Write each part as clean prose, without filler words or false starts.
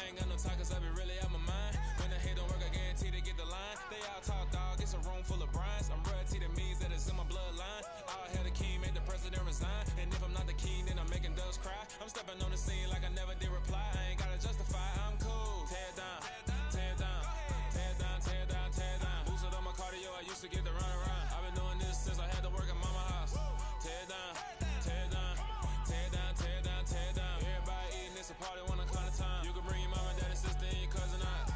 I ain't got no talkers, I be really out my mind. When the hate don't work, I guarantee to get the line. They all talk dog, it's a room full of brines. I'm royalty, that means that it's in my bloodline. All hail the king, make the president resign. And if I'm not the king, then I'm making doves cry. I'm stepping on the scene like I never did reply. I ain't gotta justify, I'm cool. Tear down, tear down, tear down, tear down, tear down. Boosted on my cardio, I used to get the run around. I've been doing this since I had to work at mama house. Tear down, tear down, tear down, tear down, tear down. Everybody eating, it's a party, one o'clock of time. You can bring your mama, daddy, sister, and your cousin out.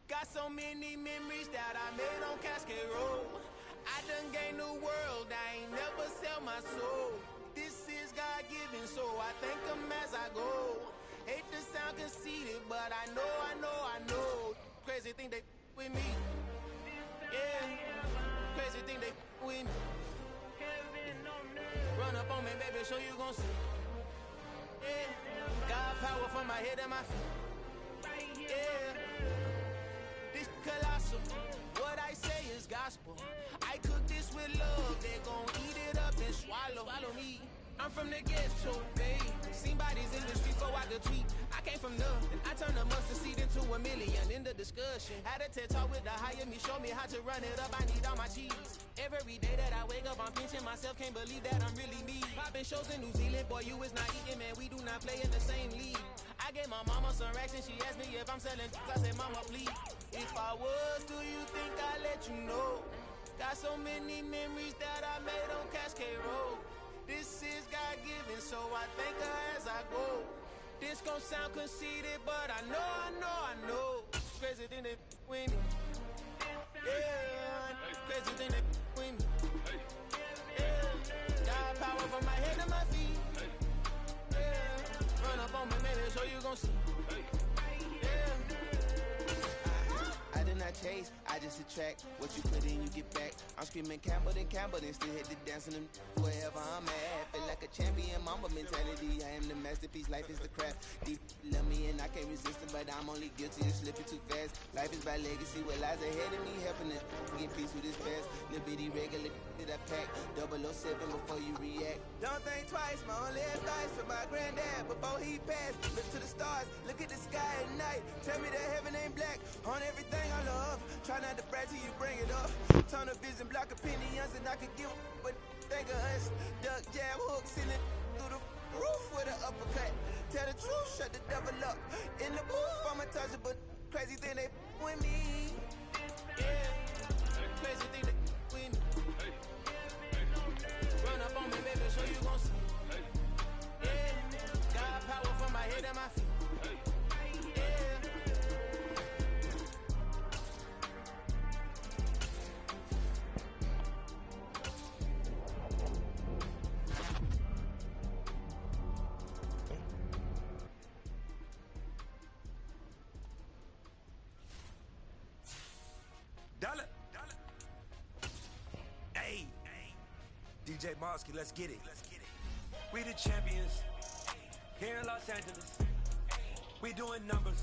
Got so many memories that I made on Cascade Road. I done gained the world, I ain't never sell my soul. This is God-given, so I thank him as I go. Hate to sound conceited, but I know. Crazy thing they with me. Yeah, crazy thing they with me. Run up on me, baby, show you gon' see. Yeah, God power from my head and my feet. Yeah. This colossal, what I say is gospel. I cook this with love, they gon' eat it up and swallow me. I'm from the ghetto, babe. Seen bodies in the streets so I could tweet. I came from nothing, I turned a mustard seed into a million. In the discussion, had a TED talk with the higher me, show me how to run it up, I need all my cheese. Every day that I wake up, I'm pinching myself, can't believe that I'm really me. Popping shows in New Zealand, boy, you is not eating, man, we do not play in the same league. I gave my mama some racks and she asked me if I'm selling. I said, mama, please. If I was, do you think I'd let you know? Got so many memories that I made on Cascade Road. This is God-given, so I thank her as I go. This gon' sound conceited, but I know. Crazy thing they with me. Yeah, crazy thing they with me. Yeah, God power from my head to my feet. Yeah, run up on me, maybe so you gon' see. Yeah. I did not chase, I just attract. What you put in, you get back. I'm screaming Campbell, then still hit the dancing and wherever I'm at. Feel like a champion, mamba mentality. I am the masterpiece, life is the craft. Deep love me and I can't resist it, but I'm only guilty of slipping too fast. Life is by legacy, what lies ahead of me, helping to get peace with this past. Little bitty regular that I pack, 007 before you react. Don't think twice, my only advice for my granddad before he passed. Look to the stars, look at the sky at night. Tell me that heaven ain't black on everything I love. Try not to brag till you bring it up. Turn of vision, block opinions, and I could give but think of us. Duck, jab, hook, send it through the roof with an uppercut. Tell the truth, shut the devil up. In the booth, I'm untouchable. Crazy thing they with me. Yeah, crazy thing they with me. Run up on me, baby, show you gon' see. Yeah, God power from my head and my feet. Dollar. Hey, DJ Mosky, let's get it. We the champions here in Los Angeles. We doing numbers.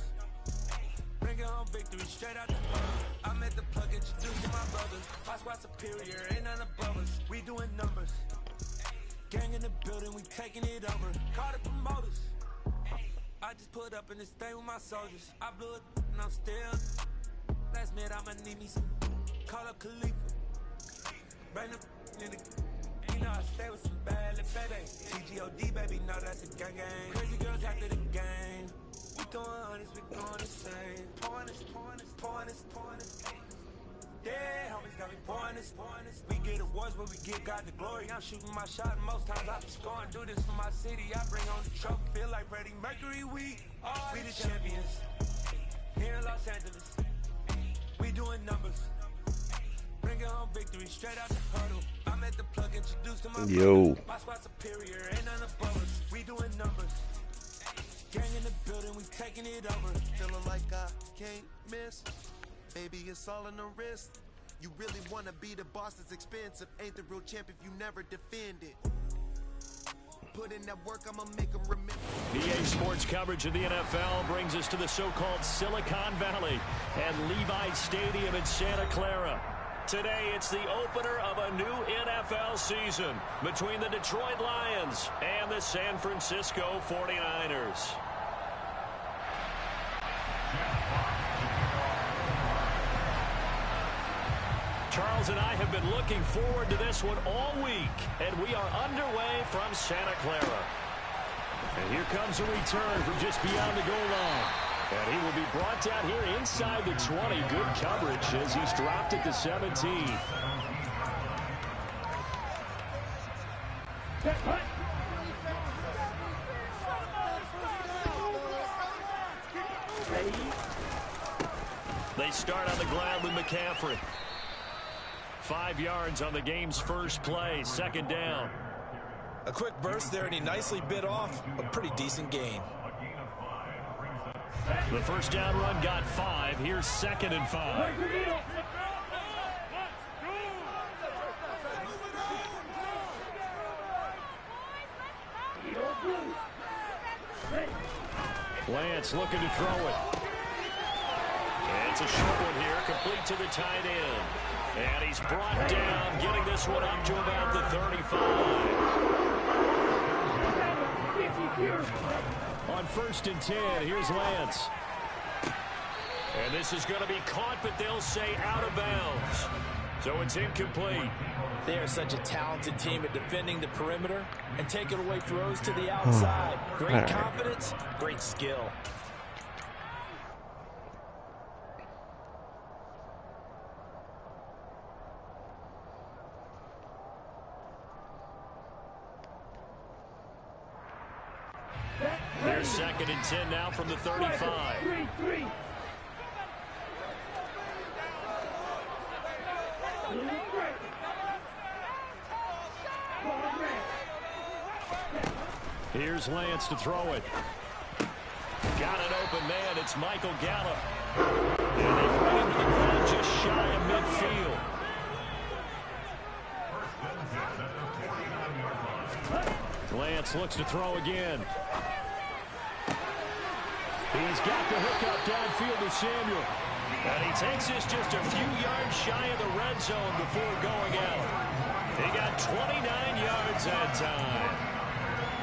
Bringing home victory straight out the park. I'm at the plug, introducing my brothers. My squad superior, ain't none above us. We doing numbers. Gang in the building, we taking it over. Call the promoters. I just put up in this thing with my soldiers. I blew it and I'm still. Last minute I'ma need me some. Call up Khalifa. Bring them in the. You know I stay with some bad little baby. TGOD baby, know that's a gang gang. Crazy girls after the game. We throwing hundreds, we going insane. Pointers. Yeah, homies got me pointers. We get awards, but we give God the glory. I'm shooting my shot, and most times I be scoring. Do this for my city, I bring on the trophy. Feel like Freddie Mercury, we the champions. Here in Los Angeles, we doing numbers. Bringing home victory straight out the huddle. I'm at the plug, introduced to my brother. My spot superior, ain't none above us. We doing numbers. Gang in the building, we taking it over. Feeling like I can't miss. Maybe it's all in the wrist. You really wanna be the boss, it's expensive. Ain't the real champ if you never defend it. Put in that work, I'ma make them remember. EA Sports coverage of the NFL brings us to the so-called Silicon Valley and Levi Stadium in Santa Clara. Today, it's the opener of a new NFL season between the Detroit Lions and the San Francisco 49ers. Charles and I have been looking forward to this one all week, and we are underway from Santa Clara. And here comes a return from just beyond the goal line. And he will be brought down here inside the 20. Good coverage as he's dropped it to 17. They start on the ground with McCaffrey. 5 yards on the game's first play, second down. A quick burst there, and he nicely bit off a pretty decent gain. The first down run got 5. Here's 2nd and 5. Lance looking to throw it. And it's a short one here, complete to the tight end. And he's brought down, getting this one up to about the 35. On 1st and 10, here's Lance. And this is going to be caught, but they'll say out of bounds. So it's incomplete. They are such a talented team at defending the perimeter and taking away throws to the outside. Great confidence, great skill. Here's 2nd and 10 now from the 35. Here's Lance to throw it. Got an open man. It's Michael Gallup. And they bring him to the ground just shy of midfield. Lance looks to throw again. He's got the hookup downfield to Samuel. And he takes this just a few yards shy of the red zone before going out. He got 29 yards that time.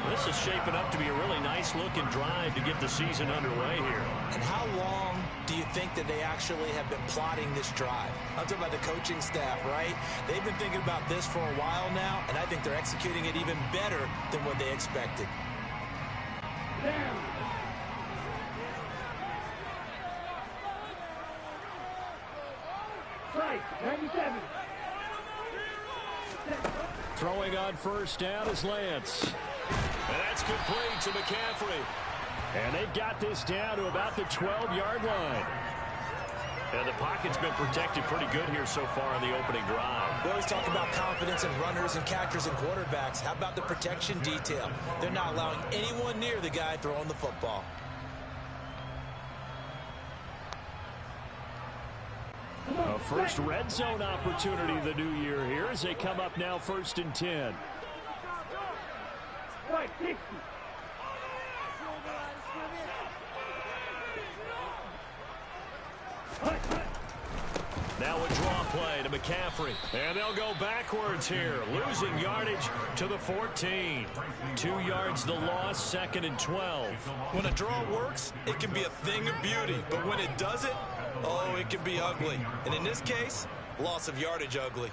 This is shaping up to be a really nice-looking drive to get the season underway here. And how long do you think that they actually have been plotting this drive? I'm talking about the coaching staff, right? They've been thinking about this for a while now, and I think they're executing it even better than what they expected. Throwing on 1st down is Lance. And that's complete to McCaffrey. And they've got this down to about the 12-yard line. And the pocket's been protected pretty good here so far on the opening drive. We always talk about confidence in runners and catchers and quarterbacks. How about the protection detail? They're not allowing anyone near the guy throwing the football. A first red zone opportunity the new year here as they come up now 1st and 10. Now a draw play to McCaffrey. And they'll go backwards here, losing yardage to the 14. 2 yards the loss, 2nd and 12. When a draw works, it can be a thing of beauty. But when it doesn't, oh, it can be ugly. And in this case, loss of yardage ugly.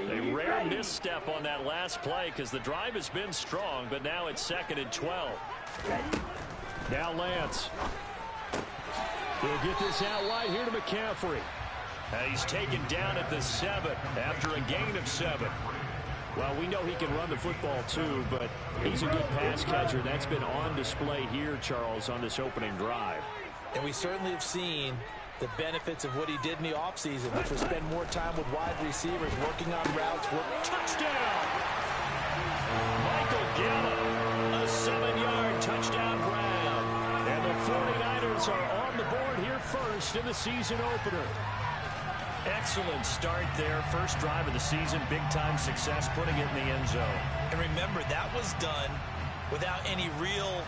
They rarely clear misstep on that last play because the drive has been strong, but now it's 2nd and 12. Now Lance. He'll get this out wide here to McCaffrey. He's taken down at the 7 after a gain of 7. Well, we know he can run the football too, but he's a good pass catcher. That's been on display here, Charles, on this opening drive. And we certainly have seen the benefits of what he did in the offseason, which was spend more time with wide receivers, working on routes. Touchdown! Michael Gallup, a 7-yard touchdown grab. And the 49ers are on the board here first in the season opener. Excellent start there. First drive of the season, big-time success, putting it in the end zone. And remember, that was done without any real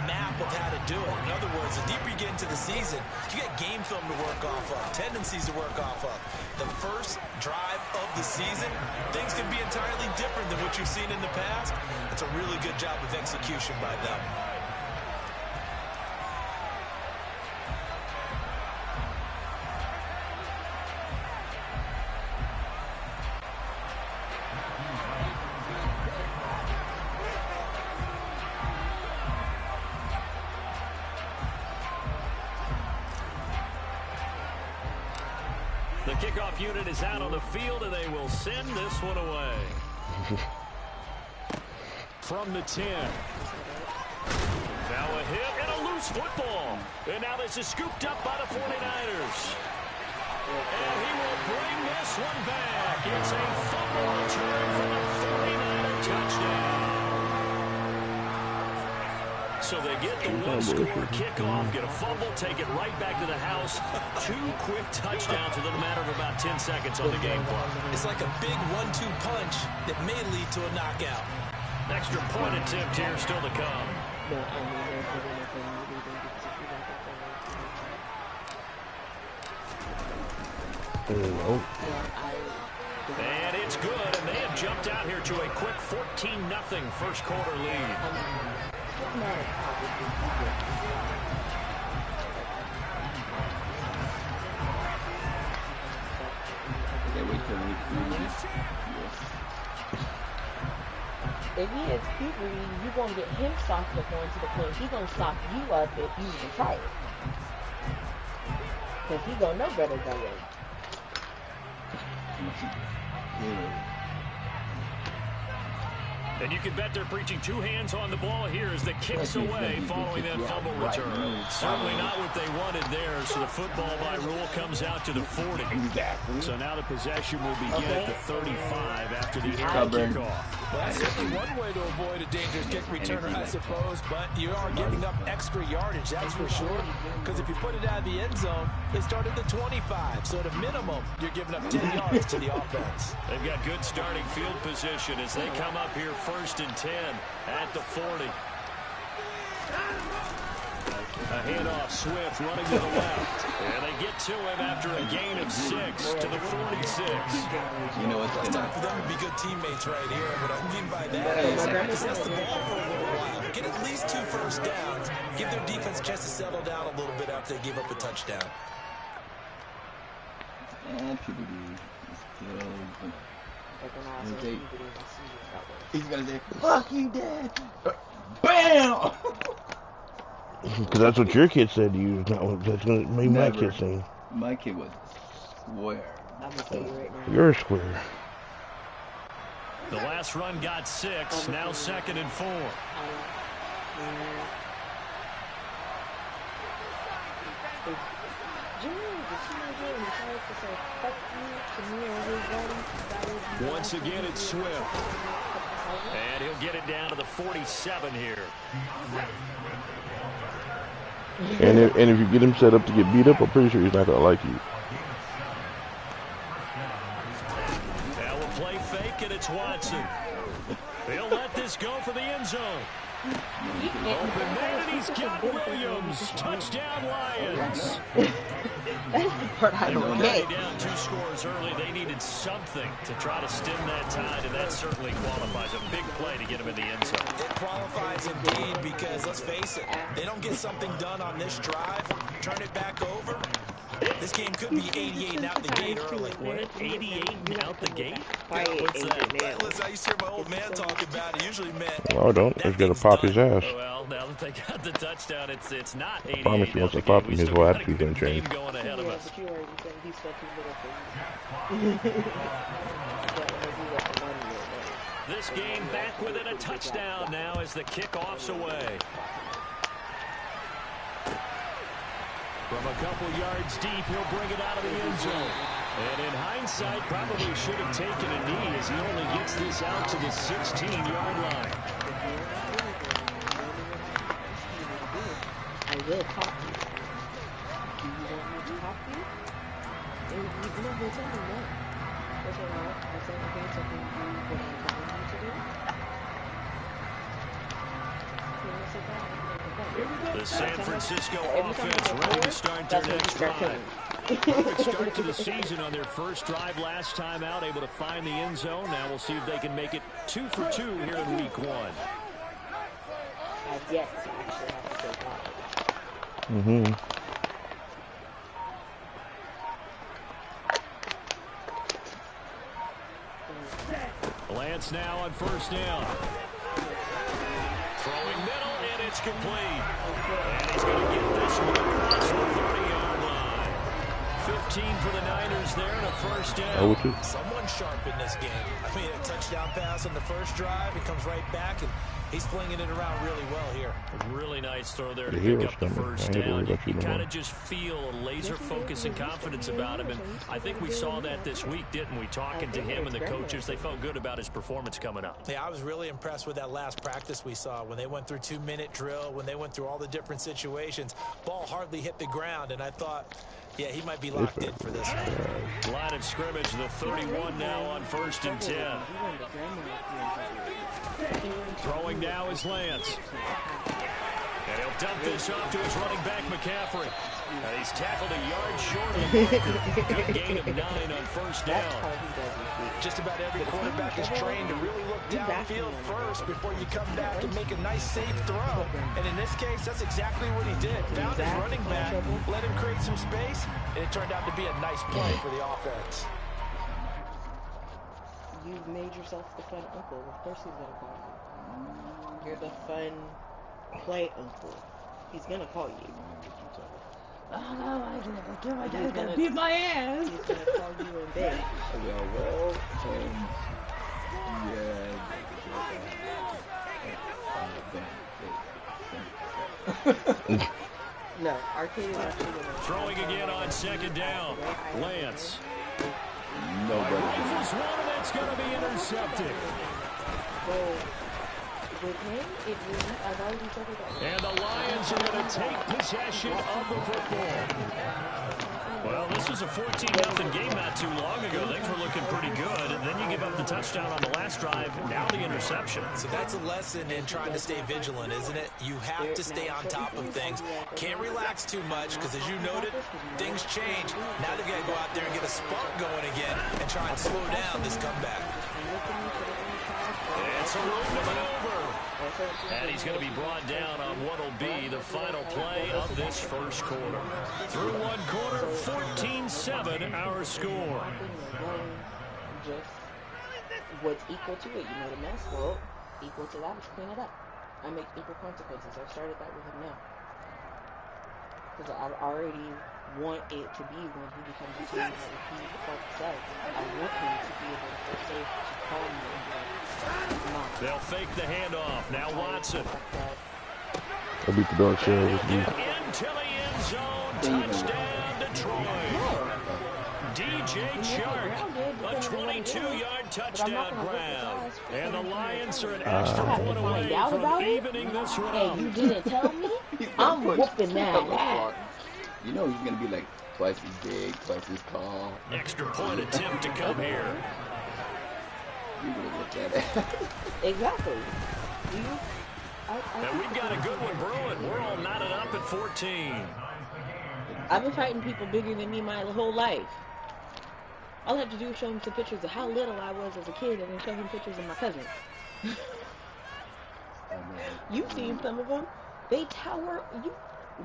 map of how to do it. In other words, the deeper you get into the season, you get game film to work off of, tendencies to work off of. The first drive of the season, things can be entirely different than what you've seen in the past. It's a really good job of execution by them. The kickoff unit is out on the field, and they will send this one away. From the 10. Now a hit and a loose football. And now this is scooped up by the 49ers. And he will bring this one back. It's a fumble return for the 49er touchdown. So they get the one-score kickoff, get a fumble, take it right back to the house. 2 quick touchdowns within a matter of about 10 seconds on the game clock. It's like a big 1-2 punch that may lead to a knockout. Extra point attempt here still to come. And it's good, and they have jumped out here to a quick 14-0 first quarter lead. If he is puberty, you won't get him soft up going to the point. He's gonna soft you up if you even try it. Because he gonna know better than you. And you can bet they're preaching 2 hands on the ball here as the kicks away following that fumble return. Certainly not what they wanted there, so the football by rule comes out to the 40. So now the possession will begin at the 35 after the early kickoff. Well, that's certainly one way to avoid a dangerous kick returner, I suppose, but you are giving up extra yardage, that's for sure, because if you put it out of the end zone, they start at the 25, so at a minimum, you're giving up 10 yards to the offense. They've got good starting field position as they come up here 1st and 10 at the 40. A handoff, Swift running to the left. And they get to him after a gain of 6 to the 46. You know, it's time for them to be good teammates right here. What I mean by that is possess the ball for a little while. Get at least 2 first downs. Give their defense a chance to settle down a little bit after they give up a touchdown. He's gonna say, "Fuck you, Dad!" Bam! Because that's what your kid said to you. Not what that's gonna make my kid say. My kid was square. I'm gonna tell you right now. You're a square. The last run got 6. Now 2nd and 4. Once again, it's Swift. And he'll get it down to the 47 here. And if you get him set up to get beat up, I'm pretty sure he's not going to like you. Now we'll play fake, and it's Watson. He'll let this go for the end zone. Open man, and he's got Williams. Touchdown, Lions. That's the part I They were don't already get. down 2 scores early. They needed something to try to stem that tide, and that certainly qualifies. A big play to get him in the end zone. It qualifies indeed because, let's face it, they don't get something done on this drive, turn it back over, This game could be 88 and out the gate early. What? 88 and out the gate? What's that? Listen, I used to hear my old man talk about it. Usually meant No, I don't. He's got to pop his ass. Well, now that they got the touchdown, it's not 88. I promise you, once I pop him, his whole attitude's going to change. Going ahead of us. But you already said he's such a little thing. This game back within a touchdown now as the kickoff's away. From a couple yards deep, he'll bring it out of the end zone. And in hindsight, probably should have taken a knee as he only gets this out to the 16-yard line. I will talk to you. Do you want me to talk to you? And you know, he'll tell me no. That's all right. I said, okay, so can you do what I'm telling you to do? The San Francisco offense ready to start their next drive. Perfect start to the season on their first drive last time out, able to find the end zone. Now we'll see if they can make it 2 for 2 here in week 1. I've yet to actually have to say that. Mm-hmm. Lance now on first down. Throwing middle, and it's complete. And he's going to get this one across the 30-yard line. 15 for the Niners there and a first down. Someone sharp in this game. I mean, a touchdown pass on the first drive. It comes right back, and he's flinging it around really well here. A really nice throw there to pick up the first down. You kind of just feel a laser focus and confidence about him, and I think we saw that this week, didn't we? Talking to him and the coaches, they felt good about his performance coming up. Yeah, I was really impressed with that last practice we saw when they went through 2-minute drill, when they went through all the different situations. Ball hardly hit the ground, and I thought, yeah, he might be locked in for this one. Line of scrimmage, the 31 now on 1st and 10. Throwing now is Lance. And he'll dump this off to his running back, McCaffrey. And he's tackled a yard short of the marker. Good gain of 9 on first down. Just about every quarterback is trained to really look downfield first before you come back and make a nice, safe throw. And in this case, that's exactly what he did. Found his running back, let him create some space, and it turned out to be a nice play for the offense. You've made yourself the fun uncle. Of course he's going to call you. You're the fun play uncle. He's going to call you. Oh, no, I didn't do my dad. He's going to beat my ass. He's going to call you in bed. No, Arcade is actually going to... Throwing again on second down. Lance. Nobody. Rifles one, and that's going to be intercepted. Well, with him, I've already said it. And the Lions are going to take possession of the football. Well, this was a 14-0 game not too long ago. Things were looking pretty good. And then you give up the touchdown on the last drive. Now the interception. So that's a lesson in trying to stay vigilant, isn't it? You have to stay on top of things. Can't relax too much because, as you noted, things change. Now they've got to go out there and get a spark going again and try and slow down this comeback. It's a room to maneuver. And he's going to be brought down on what will be the final play of this first quarter. Through one quarter, 14-7 our score. Just what's equal to it. You made a mess. Well, equal to that is clean it up. I make equal consequences. I've started that with him now. Because I already want it to be when he becomes a team that he says. I want him to be able to feel safe to call me and be like, they'll fake the handoff. Now Watson. I beat the dog show with you. Into the end zone. Touchdown, Detroit. DJ Chark. A 22-yard touchdown grab. And the Lions are an extra point away from evening this one up. Hey, you didn't tell me? I'm whooping that. You know he's going to be like twice as big, twice as tall. Extra point attempt to come here. You would have looked at it. Exactly. And we've got a good one brewing. We're all knotted up at 14. I've been fighting people bigger than me my whole life. All I have to do is show him some pictures of how little I was as a kid and then show him pictures of my cousins. You've seen some of them. They tower.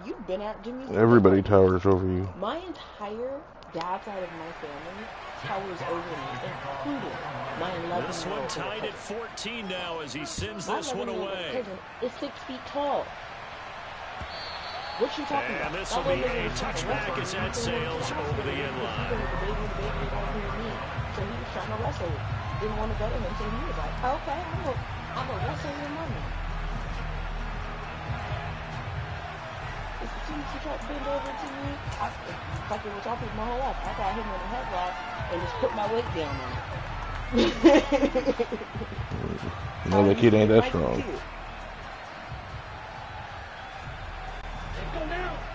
You've been at Jimmy's. Everybody towers over you. My entire dad's side of my family towers over me, including my 11-year-old. This one tied at 14 now as he sends this one away. Cousin is 6 feet tall. What you talking about? And this will be a touchback as that sails over the end line. So he was trying to wrestle. Didn't want to go to him, so he was like, okay, I'm gonna wrestle your money. As soon as he tried to bend over to me, it's like it was off with my whole life. I got him in a headlock and just put my weight down on it. No, the kid ain't that strong.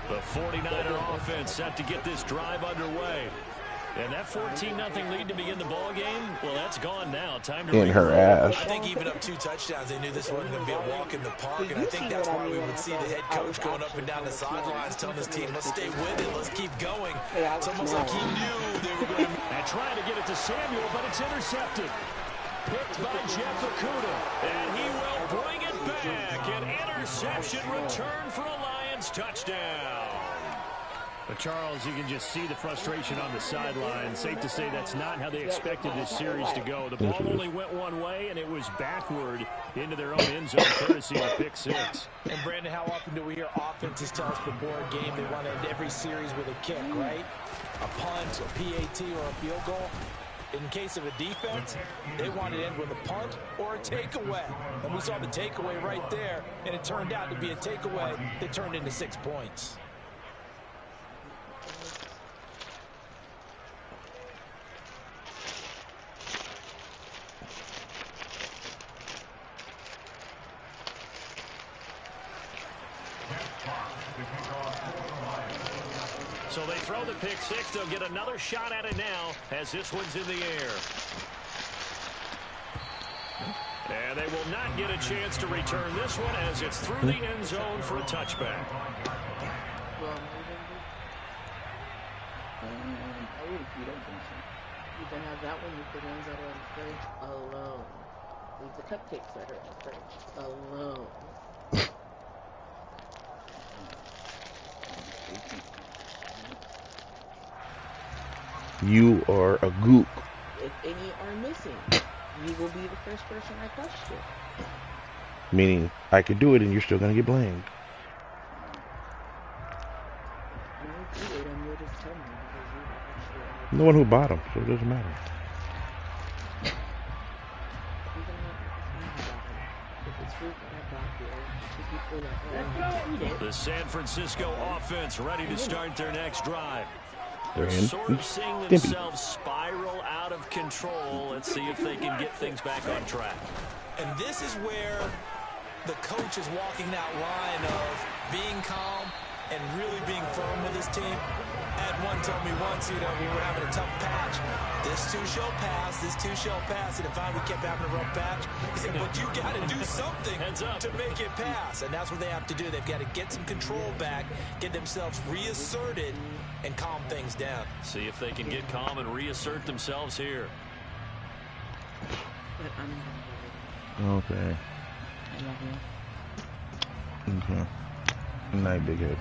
The 49er offense set to get this drive underway. And that 14-0 lead to begin the ball game, well, that's gone now. Time to in her ass. I think even up 2 touchdowns, they knew this wasn't going to be a walk in the park, and I think that's why we would see the head coach going up and down the sidelines telling his team, let's stay with it, let's keep going. It's almost like he knew they were going to... And trying to get it to Samuel, but it's intercepted. Picked by Jeff Okuda, and he will bring it back. An interception return for a Lions touchdown. But Charles, you can just see the frustration on the sideline. Safe to say that's not how they expected this series to go. The ball only went one way, and it was backward into their own end zone, courtesy of a pick 6. And Brandon, how often do we hear offenses tell us before a game they want to end every series with a kick, right? A punt, a PAT, or a field goal. In case of a defense, they want to end with a punt or a takeaway. And we saw the takeaway right there, and it turned out to be a takeaway that turned into 6 points. So they throw the pick 6. They'll get another shot at it now as this one's in the air. And they will not get a chance to return this one as it's through the end zone for a touchback. You can have that one with the ones that are in the fridge alone. Leave the cupcakes that are in the fridge alone. You are a gook. If any are missing, you will be the first person I question. Meaning, I could do it and you're still going to get blamed. No one who bought them, so it doesn't matter. The San Francisco offense ready to start their next drive. They're They're sort of seeing themselves spiral out of control. Let's see if they can get things back on track. And this is where the coach is walking that line of being calm and really being firm with his team. Ed one told me once, we were having a tough patch. This too shall pass, this too shall pass. And if we kept having a rough patch, he said, but you got to do something to make it pass. And that's what they have to do. They've got to get some control back, get themselves reasserted, and calm things down. See if they can get calm and reassert themselves here. Okay. Okay. Good night, big head.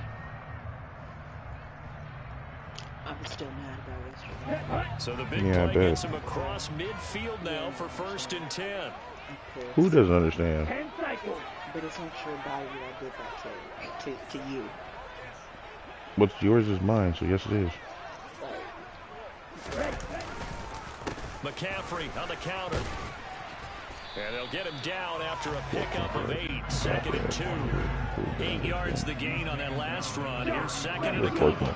I'm still mad about yesterday. So the big play gets him across midfield now for 1st and 10. Who doesn't understand? But it's not sure by you I did that to you. What's yours is mine, so yes it is. McCaffrey on the counter. And they'll get him down after a pickup of 8. 2nd and 2. 8 yards the gain on that last run. Here's 2nd and a couple.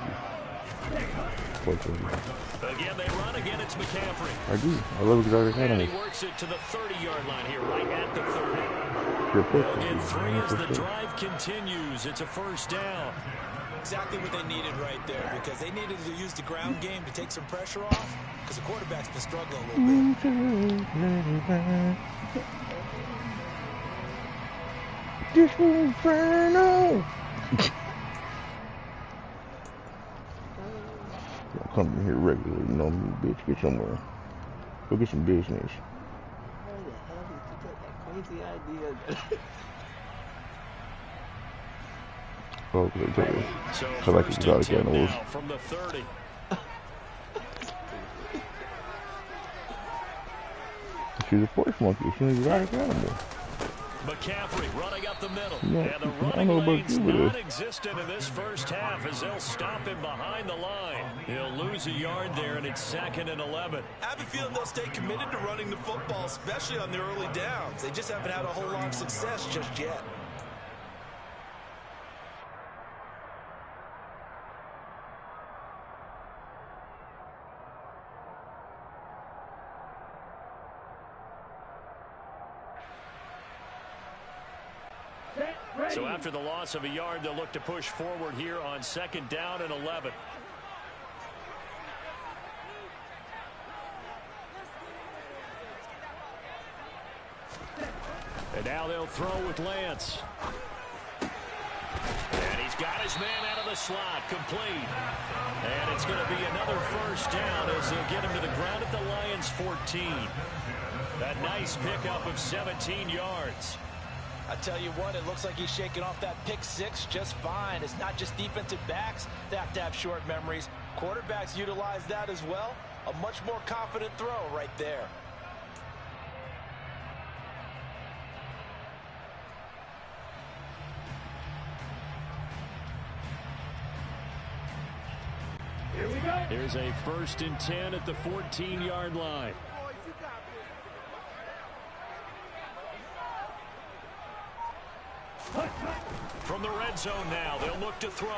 Again, they run. Again, it's McCaffrey. I do. I love exactly how And he works it to the 30-yard line here, right at the 30. They'll get 3 as the drive continues. It's a 1st down. Exactly what they needed right there, because they needed to use the ground game to take some pressure off, because the quarterback's been struggling a little bit. This inferno. Y'all come in here regularly, you know me, bitch. Get somewhere. Go get some business. How the hell did you get that crazy idea? Oh, okay. So like first exotic and 10 animals. now from the 30. She's a porch monkey. She's an exotic animal. McCaffrey running up the middle. Yeah, And the I running know about lane's you, but non-existent in this first half as they'll stop him behind the line. He'll lose a yard there, and it's 2nd and 11. I have a feeling they'll stay committed to running the football, especially on the early downs. They just haven't had a whole lot of success just yet. So after the loss of a yard, they'll look to push forward here on 2nd down and 11. And now they'll throw with Lance. And he's got his man out of the slot, complete. And it's going to be another first down as they'll get him to the ground at the Lions' 14. That nice pickup of 17 yards. I tell you what, it looks like he's shaking off that pick six just fine. It's not just defensive backs that have to have short memories. Quarterbacks utilize that as well. A much more confident throw right there. Here we go. Here's a 1st and 10 at the 14-yard line. From the red zone now, they'll look to throw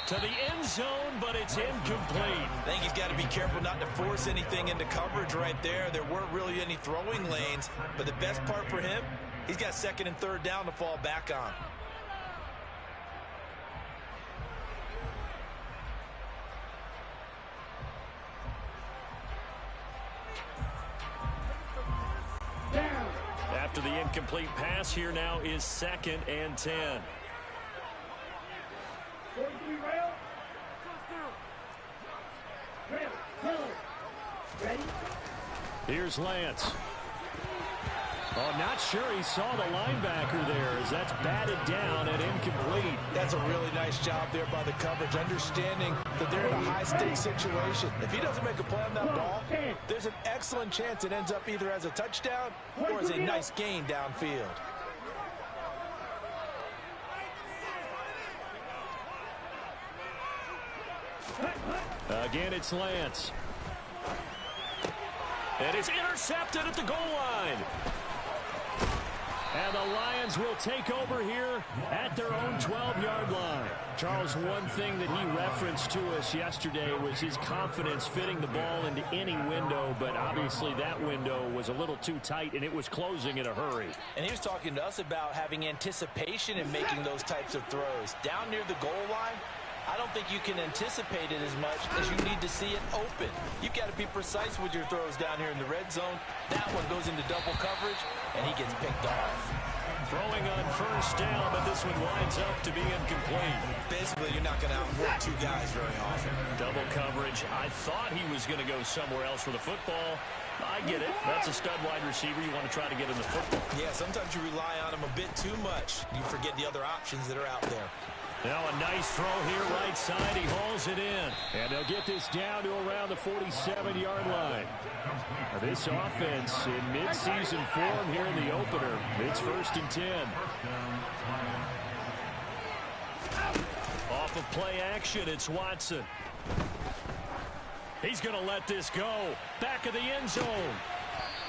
to the end zone, but it's incomplete. I think he's got to be careful not to force anything into coverage right there. There weren't really any throwing lanes, but the best part for him, he's got 2nd and 3rd down to fall back on. After the incomplete pass, here now is 2nd and 10. Here's Lance. Oh, not sure he saw the linebacker there as that's batted down and incomplete. That's a really nice job there by the coverage, understanding that they're in a high-stakes situation. If he doesn't make a play on that ball, there's an excellent chance it ends up either as a touchdown or as a nice gain downfield. Again, it's Lance. And it's intercepted at the goal line. And the Lions will take over here at their own 12-yard line. Charles, one thing that he referenced to us yesterday was his confidence fitting the ball into any window, but obviously that window was a little too tight, and it was closing in a hurry. And he was talking to us about having anticipation in making those types of throws. Down near the goal line, I don't think you can anticipate it as much as you need to see it open. You've got to be precise with your throws down here in the red zone. That one goes into double coverage, and he gets picked off. Throwing on 1st down, but this one winds up to be incomplete. Basically, you're not going to outwork two guys very often. Double coverage. I thought he was going to go somewhere else for the football. I get it. That's a stud wide receiver. You want to try to get him the football. Yeah, sometimes you rely on him a bit too much. You forget the other options that are out there. Now a nice throw here right side. He hauls it in. And they'll get this down to around the 47-yard line. Now this offense in mid-season form here in the opener. It's 1st and 10. Off of play action, it's Watson. He's going to let this go. Back of the end zone.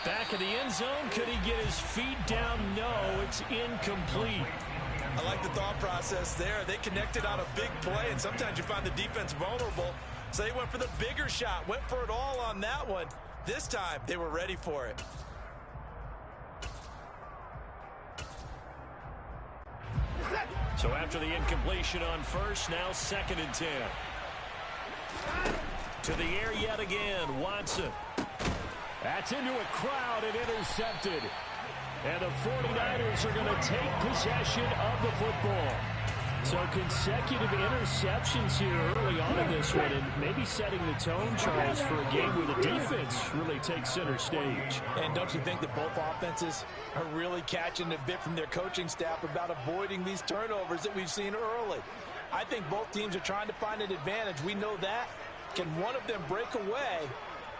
Back of the end zone. Could he get his feet down? No, it's incomplete. I like the thought process there. They connected on a big play, and sometimes you find the defense vulnerable. So they went for the bigger shot, went for it all on that one. This time, they were ready for it. So after the incompletion on 1st, now 2nd and 10. To the air yet again, Watson. That's into a crowd and intercepted. And the 49ers are going to take possession of the football. So consecutive interceptions here early on in this one, and maybe setting the tone, Charles, for a game where the defense really takes center stage. And don't you think that both offenses are really catching a bit from their coaching staff about avoiding these turnovers that we've seen early? I think both teams are trying to find an advantage. We know that. Can one of them break away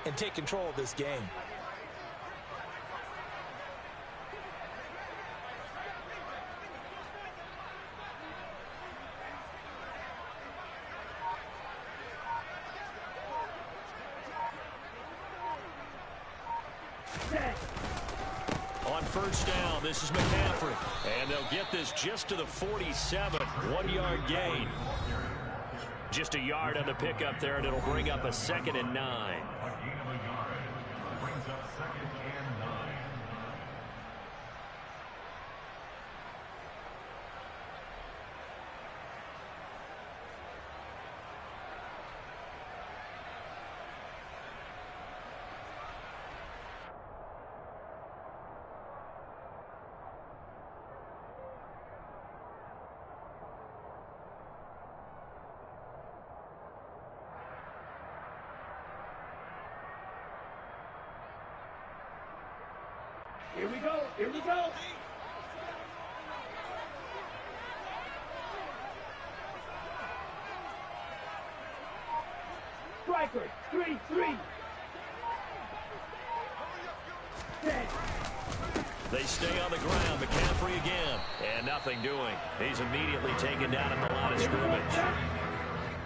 and take control of this game? On first down, this is McCaffrey. And they'll get this just to the 47. 1-yard gain. Just a yard on the pickup there, and it'll bring up a 2nd and 9. Here we go. Here we go. Striker, 3-3. They stay on the ground. McCaffrey again. And nothing doing. He's immediately taken down at the line of scrimmage.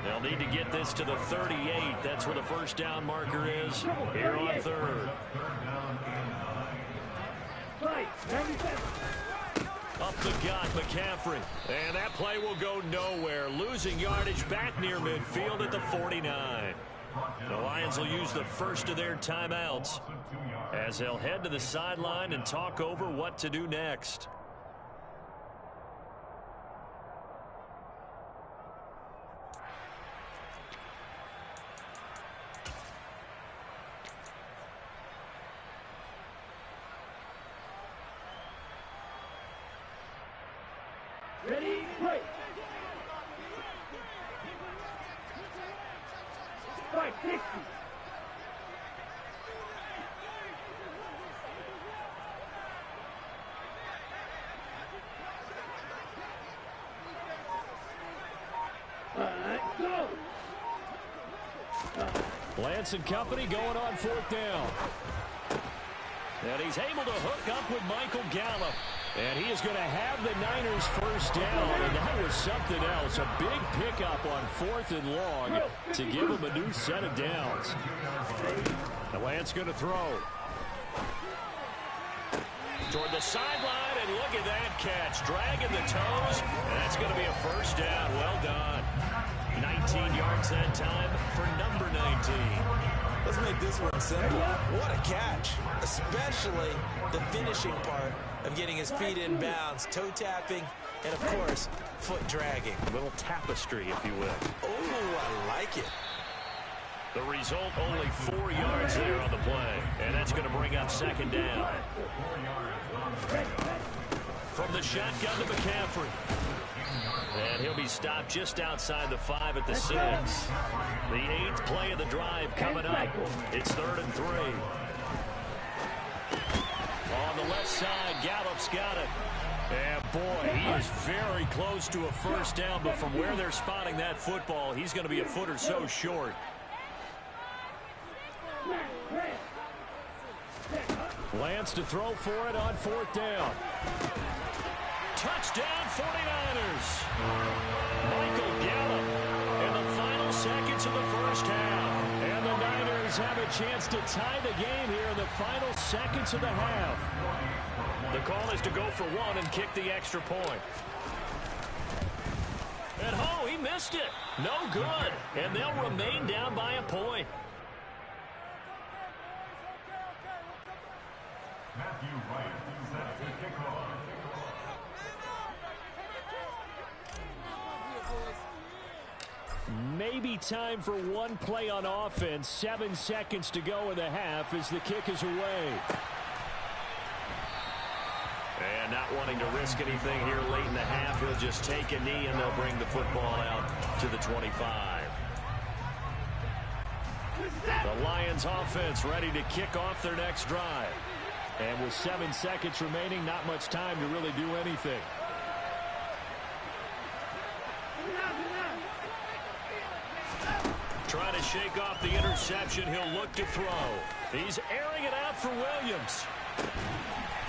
They'll need to get this to the 38. That's where the first down marker is here on third. Up the gut, McCaffrey. And that play will go nowhere. Losing yardage back near midfield at the 49. The Lions will use the first of their timeouts as they'll head to the sideline and talk over what to do next. Ready, play. Strike 60. Go. Lance and company going on 4th down. And he's able to hook up with Michael Gallup. And he is going to have the Niners first down. And that was something else. A big pickup on 4th and long to give him a new set of downs. The Lance going to throw. Toward the sideline, and look at that catch. Dragging the toes, and that's going to be a first down. Well done. 19 yards that time for number 19. Let's make this one simple. What a catch, especially the finishing part of getting his feet in bounds, toe tapping, and, of course, foot dragging. A little tapestry, if you will. Oh, I like it. The result, only 4 yards there on the play, and that's going to bring up 2nd down. From the shotgun to McCaffrey. And he'll be stopped just outside the 5 at the 6. The 8th play of the drive coming up. It's 3rd and 3. On the left side, Gallup's got it. And boy, he is very close to a first down, but from where they're spotting that football, he's going to be a foot or so short. Lance to throw for it on 4th down. Touchdown 49ers. Michael Gallup in the final seconds of the first half. And the Niners have a chance to tie the game here in the final seconds of the half. The call is to go for 1 and kick the extra point. And oh, he missed it. No good. And they'll remain down by a point. Maybe time for one play on offense. 7 seconds to go in the half as the kick is away. And not wanting to risk anything here late in the half, he'll just take a knee and they'll bring the football out to the 25. The Lions offense ready to kick off their next drive. And with 7 seconds remaining, not much time to really do anything. Trying to shake off the interception, he'll look to throw. He's airing it out for Williams.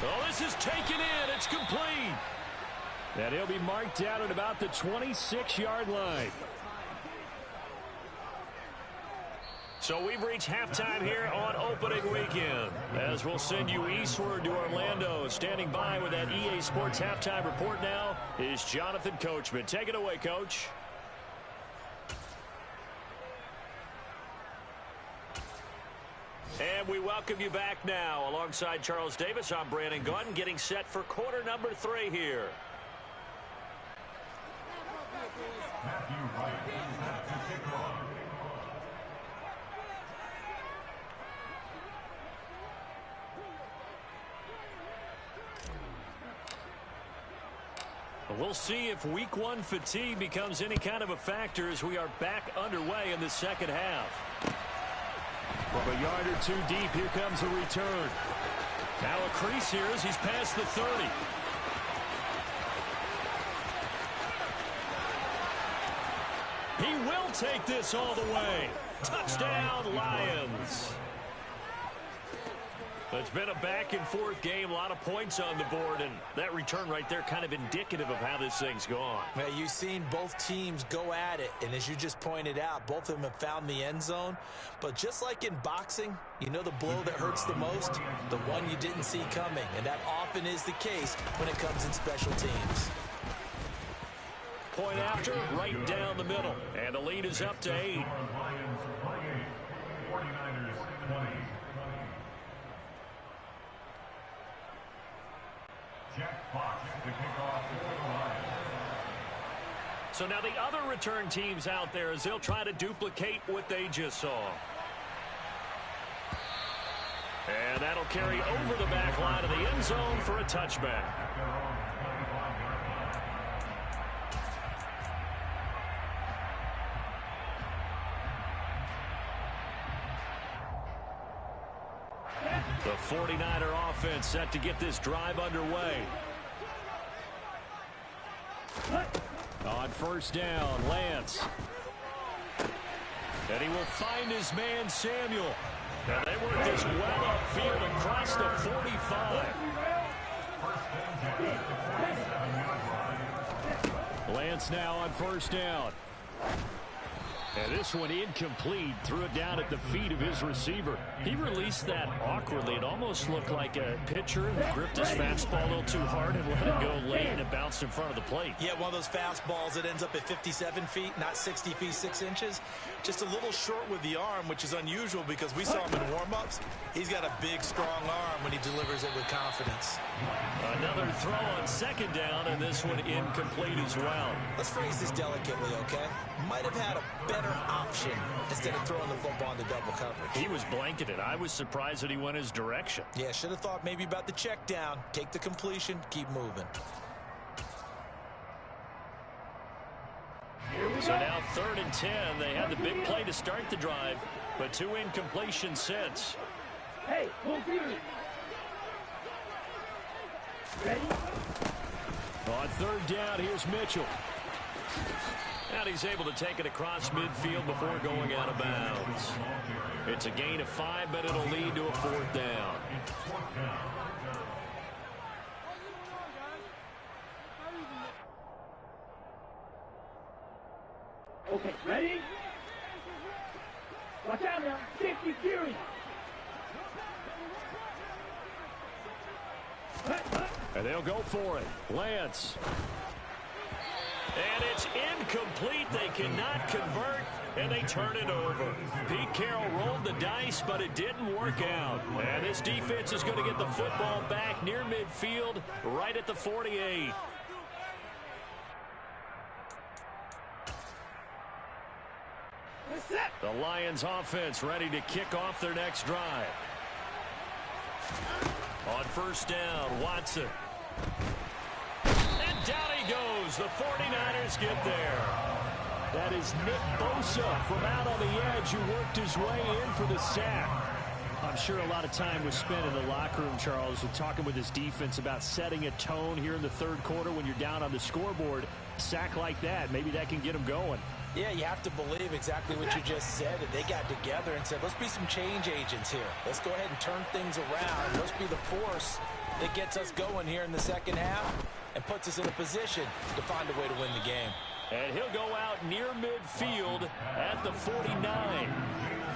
Oh, this is taken in. It's complete. And he'll be marked down at about the 26-yard line. So we've reached halftime here on opening weekend, as we'll send you eastward to Orlando. Standing by with that EA Sports halftime report now is Jonathan Coachman. Take it away, Coach. And we welcome you back now. Alongside Charles Davis, I'm Brandon Gunn, getting set for quarter number 3 here. We'll see if week 1 fatigue becomes any kind of a factor as we are back underway in the second half. From a yard or 2 deep, here comes a return. Now a crease here as he's past the 30. He will take this all the way. Touchdown, Lions. It's been a back-and-forth game, a lot of points on the board, and that return right there kind of indicative of how this thing's gone. Well, you've seen both teams go at it, and as you just pointed out, both of them have found the end zone. But just like in boxing, you know the blow that hurts the most? The one you didn't see coming, and that often is the case when it comes in special teams. Point after, right down the middle, and the lead is up to 8. So now the other return teams out there as they'll try to duplicate what they just saw. And that'll carry over the back line of the end zone for a touchback. The 49er offense set to get this drive underway. On first down, Lance. And he will find his man, Samuel. And they work this well upfield across the 45. Lance now on first down. And this one incomplete. Threw it down at the feet of his receiver. He released that awkwardly. It almost looked like a pitcher who gripped his fastball a little too hard and let it go late, and it bounced in front of the plate. Yeah, one of those fastballs that ends up at 57 feet, not 60 feet, 6 inches. Just a little short with the arm, which is unusual because we saw him in warm-ups. He's got a big, strong arm when he delivers it with confidence. Another throw on second down, and this one incomplete as well. Let's phrase this delicately, okay? Might have had a better option instead of throwing the football into double coverage. He was blanketed. I was surprised that he went his direction. Yeah, should have thought maybe about the check down. Take the completion, keep moving. So now 3rd and 10. They had the big play to start the drive, but 2 incompletions since. Hey, move here. Ready? On 3rd down, here's Mitchell. And he's able to take it across midfield before going out of bounds. It's a gain of 5, but it'll lead to a 4th down. Okay, ready? Watch out now. Safety fury. And they'll go for it. Lance. And it's incomplete. They cannot convert, and they turn it over. Pete Carroll rolled the dice, but it didn't work out. And this defense is going to get the football back near midfield, right at the 48. The Lions offense ready to kick off their next drive. On first down, Watson. And down he goes. The 49ers get there. That is Nick Bosa from out on the edge who worked his way in for the sack. I'm sure a lot of time was spent in the locker room, Charles, with talking with his defense about setting a tone here in the third quarter when you're down on the scoreboard. A sack like that, maybe that can get them going. Yeah, you have to believe exactly what you just said. They got together and said, let's be some change agents here. Let's go ahead and turn things around. Let's be the force that gets us going here in the second half and puts us in a position to find a way to win the game. And he'll go out near midfield at the 49.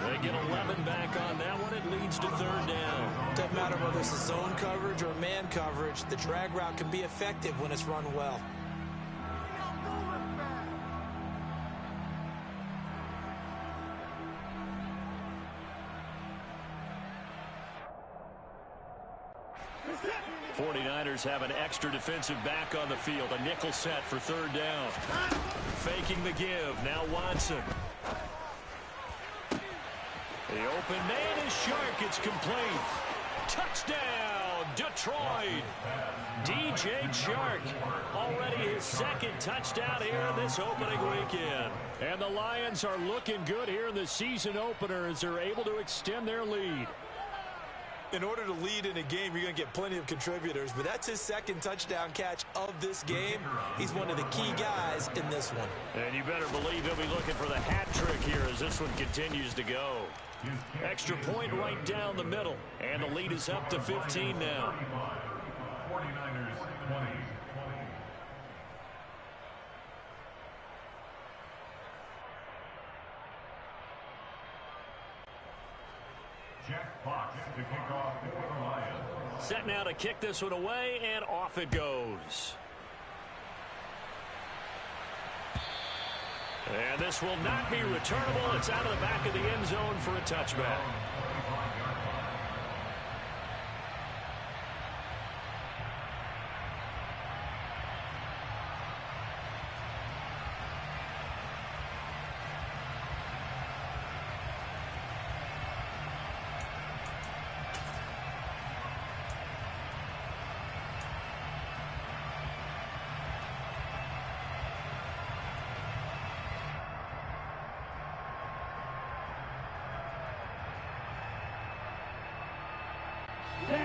They get 11 back on that one. It leads to third down. Doesn't matter whether it's a zone coverage or man coverage. The drag route can be effective when it's run well. '49ers have an extra defensive back on the field. A nickel set for third down. Faking the give. Now Watson. The open man is Shark. It's complete. Touchdown, Detroit. DJ Chark. Already his second touchdown here in this opening weekend. And the Lions are looking good here in the season opener as they're able to extend their lead. In order to lead in a game, you're going to get plenty of contributors, but that's his second touchdown catch of this game. He's one of the key guys in this one. And you better believe he'll be looking for the hat trick here as this one continues to go. Extra point right down the middle, and the lead is up to 15 now. 49ers 20. Jack Fox to kick off for the Lions. Set now to kick this one away, and off it goes. And this will not be returnable. It's out of the back of the end zone for a touchback.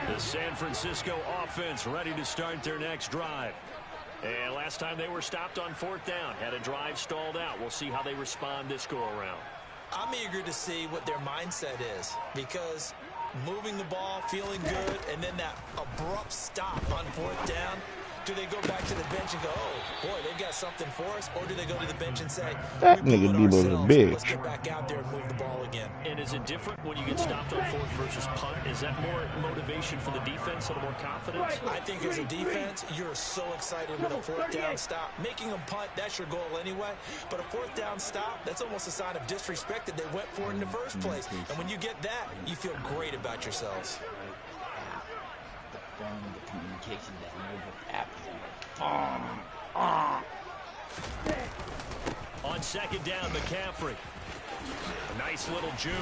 The San Francisco offense ready to start their next drive. And last time they were stopped on fourth down, had a drive stalled out. We'll see how they respond this go-around. I'm eager to see what their mindset is, because moving the ball, feeling good, and then that abrupt stop on fourth down, do they go back to the bench and go, oh, boy, they've got something for us? Or do they go to the bench and say, that nigga Debo's a bitch. Let's get back out there and move the ball again. And is it different when you get stopped on fourth versus punt? Is that more motivation for the defense, a little more confidence? I think as a defense, you're so excited with a fourth down stop. Making them punt, that's your goal anyway. But a fourth down stop, that's almost a sign of disrespect that they went for it in the first place. And when you get that, you feel great about yourselves. The communication that mobile app. On second down, McCaffrey. A nice little juke.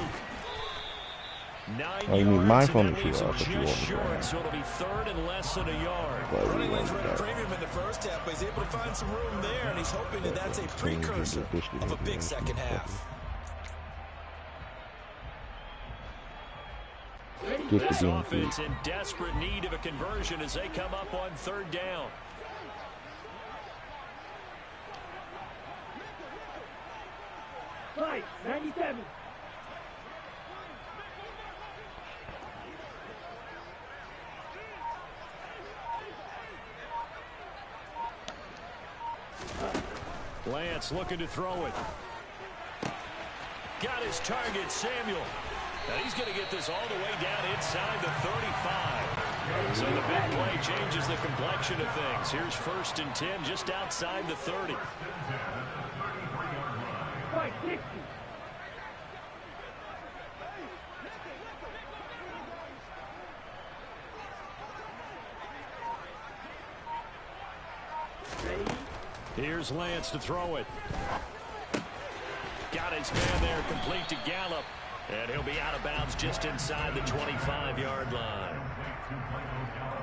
9 you need yards, my phone and to that leaves shoot him off if you want just to short, go. so it'll be third and less than a yard. Running lanes ran a premium in the first half, but he's able to find some room there, and he's hoping that that's a precursor of a big second half. This offense in desperate need of a conversion as they come up on third down. Right, 97. Lance looking to throw it. Got his target, Samuel. And he's going to get this all the way down inside the 35. So the big play changes the complexion of things. Here's 1st and 10 just outside the 30. Right, 60. Here's Lance to throw it. Got his man there, complete to Gallup. And he'll be out of bounds just inside the 25-yard line.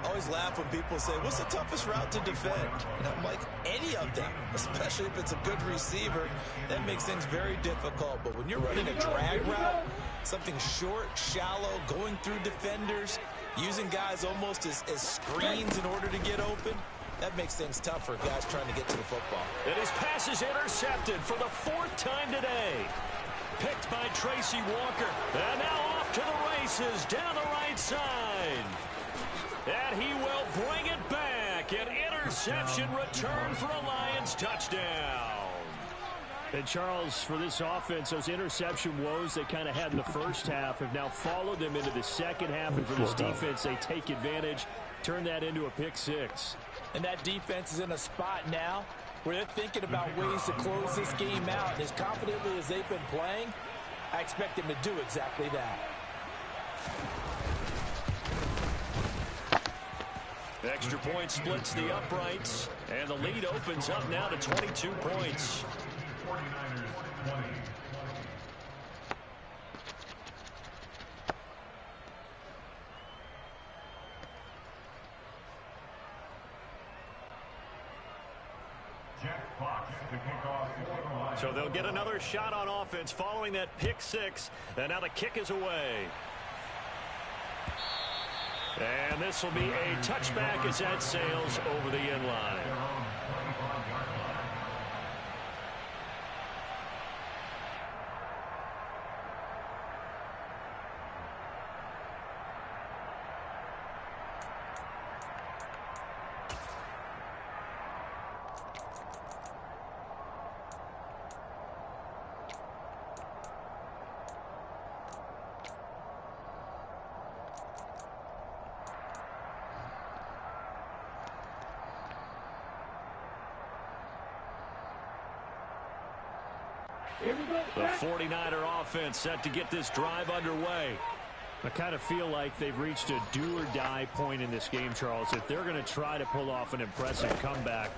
Oh, always laugh when people say, what's the toughest route to defend? And I'm like, any of them, especially if it's a good receiver. That makes things very difficult. But when you're running a drag route, something short, shallow, going through defenders, using guys almost as screens in order to get open, that makes things tough for guys trying to get to the football. And his pass is intercepted for the 4th time today. Picked by Tracy Walker. And now off to the races down the right side. And he will bring it back. An interception return for a Lions touchdown. And Charles, for this offense, those interception woes they kind of had in the first half have now followed them into the second half. And for this defense, they take advantage, turn that into a pick 6. And that defense is in a spot now where they're thinking about ways to close this game out. And as confidently as they've been playing, I expect them to do exactly that. Extra point splits the uprights, and the lead opens up now to 22 points. 49ers 20. So they'll get another shot on offense following that pick 6. And now the kick is away. And this will be a touchback as that sails over the end line. The 49er offense set to get this drive underway. I kind of feel like they've reached a do-or-die point in this game, Charles. If they're going to try to pull off an impressive comeback,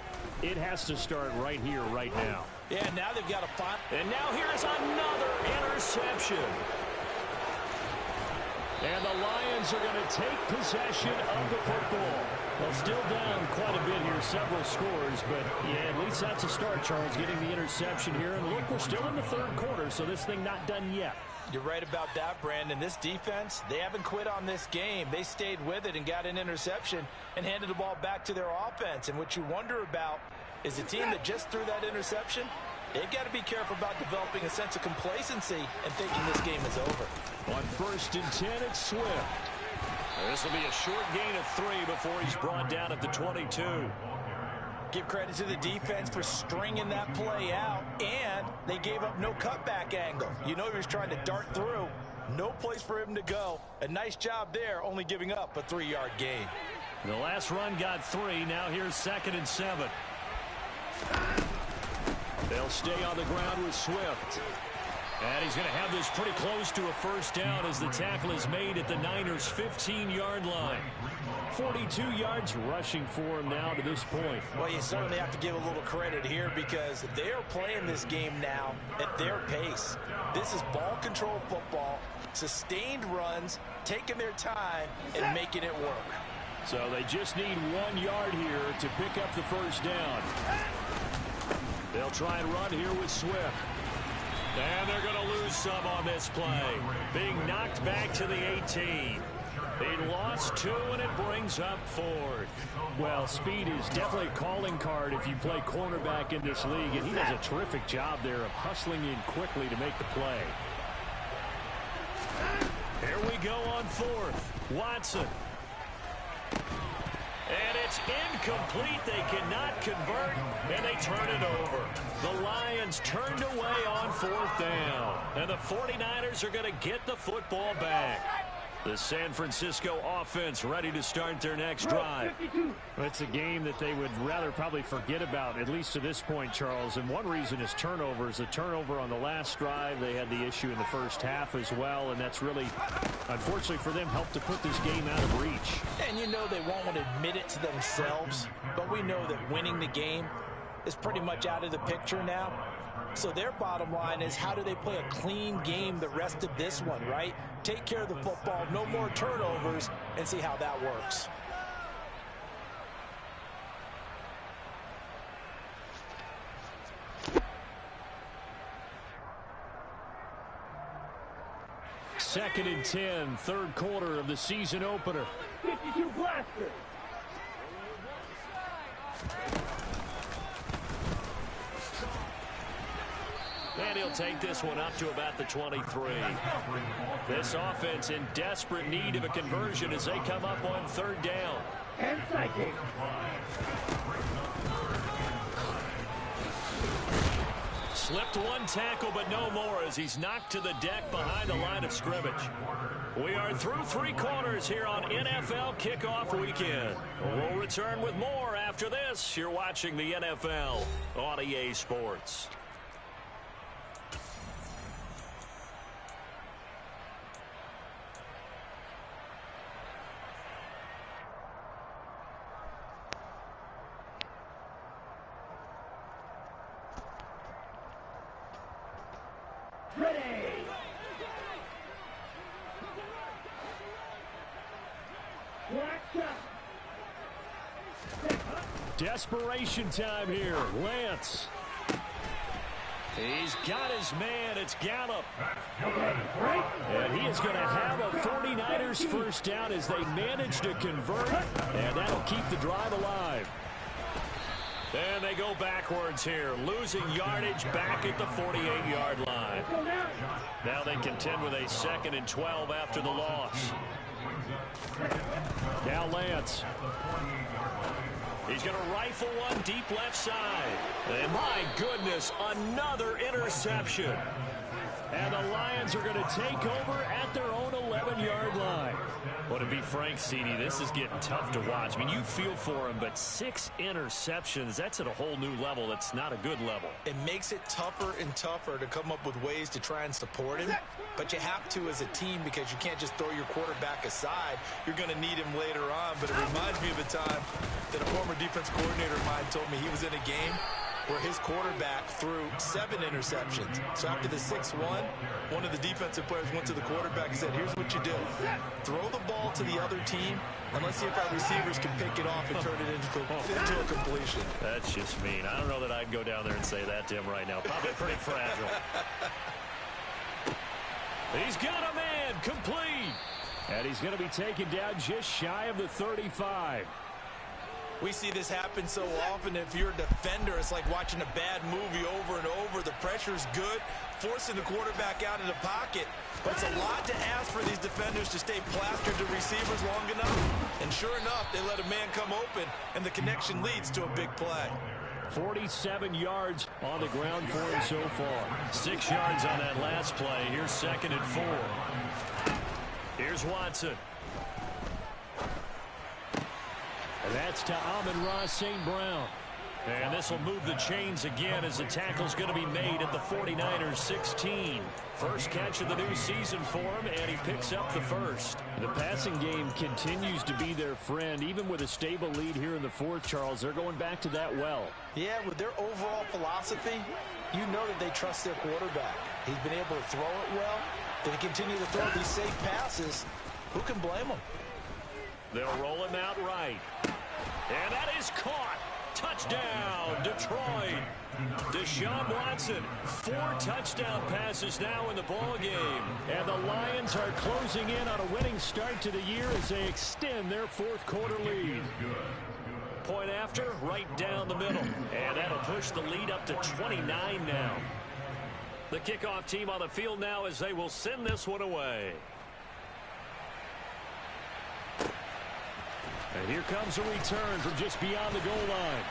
it has to start right here, right now. Yeah, now they've got to find. And now here's another interception. And the Lions are going to take possession of the football. Well, still down quite a bit here, several scores, but yeah, at least that's a start, Charles, getting the interception here. And look, we're still in the third quarter, so this thing not done yet. You're right about that, Brandon. This defense, they haven't quit on this game. They stayed with it and got an interception and handed the ball back to their offense. And what you wonder about is the team that just threw that interception, they've got to be careful about developing a sense of complacency and thinking this game is over. On 1st and 10, it's Swift. This will be a short gain of 3 before he's brought down at the 22. Give credit to the defense for stringing that play out, and they gave up no cutback angle. You know he was trying to dart through. No place for him to go. A nice job there, only giving up a 3-yard gain. The last run got 3. Now here's 2nd and 7. They'll stay on the ground with Swift. And he's going to have this pretty close to a first down as the tackle is made at the Niners' 15-yard line. 42 yards rushing for him now to this point. Well, you certainly have to give a little credit here because they are playing this game now at their pace. This is ball control football, sustained runs, taking their time, and making it work. So they just need 1 yard here to pick up the first down. They'll try and run here with Swift. And they're going to lose some on this play. Being knocked back to the 18. They lost 2, and it brings up 4th. Well, speed is definitely a calling card if you play cornerback in this league, and he does a terrific job there of hustling in quickly to make the play. Here we go on 4th. Watson. And it's incomplete. They cannot convert, and they turn it over. The Lions turned away on 4th down. And the 49ers are going to get the football back. The San Francisco offense ready to start their next drive. It's a game that they would rather probably forget about, at least to this point, Charles. And one reason is turnovers. The turnover on the last drive, they had the issue in the first half as well. And that's really, unfortunately for them, helped to put this game out of reach. And you know they won't want to admit it to themselves. But we know that winning the game is pretty much out of the picture now. So their bottom line is, how do they play a clean game the rest of this one, right? Take care of the football, no more turnovers, and see how that works. 2nd and 10, third quarter of the season opener. 52 blaster. And he'll take this one up to about the 23. This offense in desperate need of a conversion as they come up on 3rd down. And cycling. Slipped one tackle, but no more as he's knocked to the deck behind the line of scrimmage. We are through 3 quarters here on NFL Kickoff Weekend. We'll return with more after this. You're watching the NFL on EA Sports. Ready. Desperation time here. Lance. He's got his man. It's Gallup. And he is going to have a 49ers first down as they manage to convert. And that'll keep the drive alive. And they go backwards here, losing yardage back at the 48-yard line. Now they contend with a 2nd and 12 after the loss. Now Lance. He's going to rifle one deep left side. And my goodness, another interception. And the Lions are going to take over at their own 11-yard line. Well, to be frank, CD, this is getting tough to watch. I mean, you feel for him, but 6 interceptions, that's at a whole new level. That's not a good level. It makes it tougher and tougher to come up with ways to try and support him. But you have to as a team because you can't just throw your quarterback aside. You're going to need him later on. But it reminds me of a time that a former defense coordinator of mine told me he was in a game where his quarterback threw 7 interceptions. So after the 6-1, one of the defensive players went to the quarterback and said, here's what you do. Throw the ball to the other team, and let's see if our receivers can pick it off and turn it into a completion. That's just mean. I don't know that I'd go down there and say that to him right now. Probably pretty fragile. He's got a man, complete. And he's going to be taken down just shy of the 35. We see this happen so often. If you're a defender, it's like watching a bad movie over and over. The pressure's good, forcing the quarterback out of the pocket. But it's a lot to ask for these defenders to stay plastered to receivers long enough. And sure enough, they let a man come open, and the connection leads to a big play. 47 yards on the ground for him so far. 6 yards on that last play. Here's 2nd and 4. Here's Watson. And that's to Amon-Ra St. Brown. And this will move the chains again as the tackle's going to be made at the 49ers 16. First catch of the new season for him, and he picks up the first. The passing game continues to be their friend. Even with a stable lead here in the 4th, Charles, they're going back to that well. Yeah, with their overall philosophy, you know that they trust their quarterback. He's been able to throw it well. They continue to throw these safe passes. Who can blame them? They'll roll him out right. And that is caught. Touchdown, Detroit. Deshaun Watson, 4 touchdown passes now in the ballgame. And the Lions are closing in on a winning start to the year as they extend their 4th quarter lead. Point after, right down the middle. And that'll push the lead up to 29 now. The kickoff team on the field now as they will send this one away. And here comes a return from just beyond the goal line.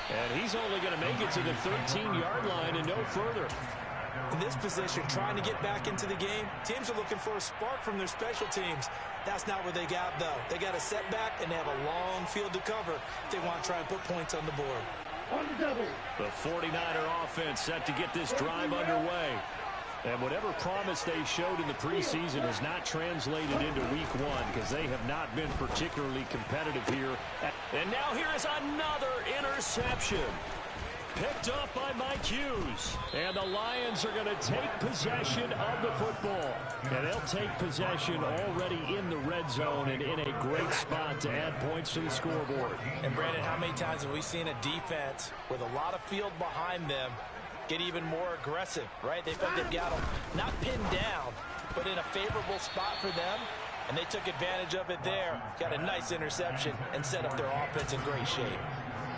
And he's only going to make it to the 13-yard line and no further. In this position, trying to get back into the game, teams are looking for a spark from their special teams. That's not what they got, though. They got a setback, and they have a long field to cover if they want to try and put points on the board. On the double. The 49er offense set to get this drive underway. And whatever promise they showed in the preseason has not translated into week 1 because they have not been particularly competitive here. And now here is another interception. Picked up by Mike Hughes. And the Lions are going to take possession of the football. And they'll take possession already in the red zone and in a great spot to add points to the scoreboard. And Brandon, how many times have we seen a defense with a lot of field behind them get even more aggressive, right? They felt they've got them not pinned down, but in a favorable spot for them, and they took advantage of it there. Got a nice interception and set up their offense in great shape.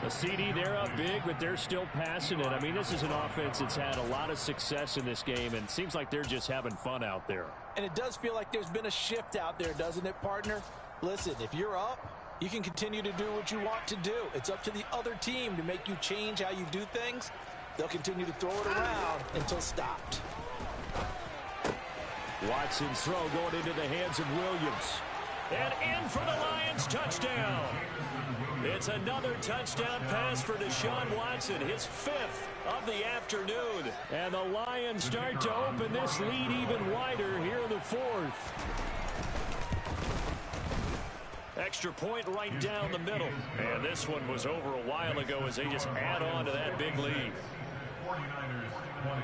The CD, they're up big, but they're still passing it. I mean, this is an offense that's had a lot of success in this game, and it seems like they're just having fun out there. And it does feel like there's been a shift out there, doesn't it, partner? Listen, if you're up, you can continue to do what you want to do. It's up to the other team to make you change how you do things. They'll continue to throw it around until stopped. Watson's throw going into the hands of Williams. And in for the Lions, touchdown. It's another touchdown pass for Deshaun Watson, his 5th of the afternoon. And the Lions start to open this lead even wider here in the 4th. Extra point right down the middle. And this one was over a while ago as they just add on to that big lead. 49ers 20.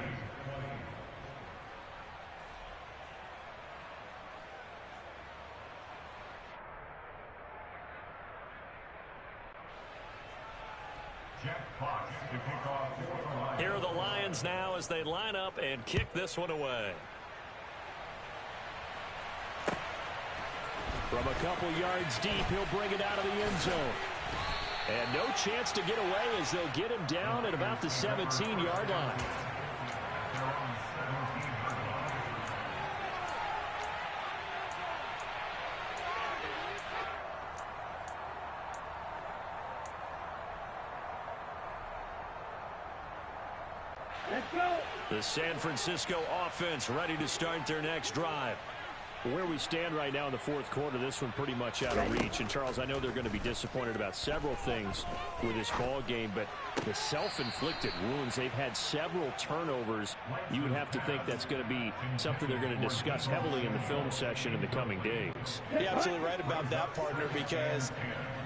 Here are the Lions now as they line up and kick this one away. From a couple yards deep, he'll bring it out of the end zone. And no chance to get away as they'll get him down at about the 17-yard line. Let's go. The San Francisco offense ready to start their next drive. Where we stand right now in the 4th quarter, this one pretty much out of reach. And, Charles, I know they're going to be disappointed about several things with this ball game, but the self-inflicted wounds, they've had several turnovers. You would have to think that's going to be something they're going to discuss heavily in the film session in the coming days. You're absolutely right about that, partner, because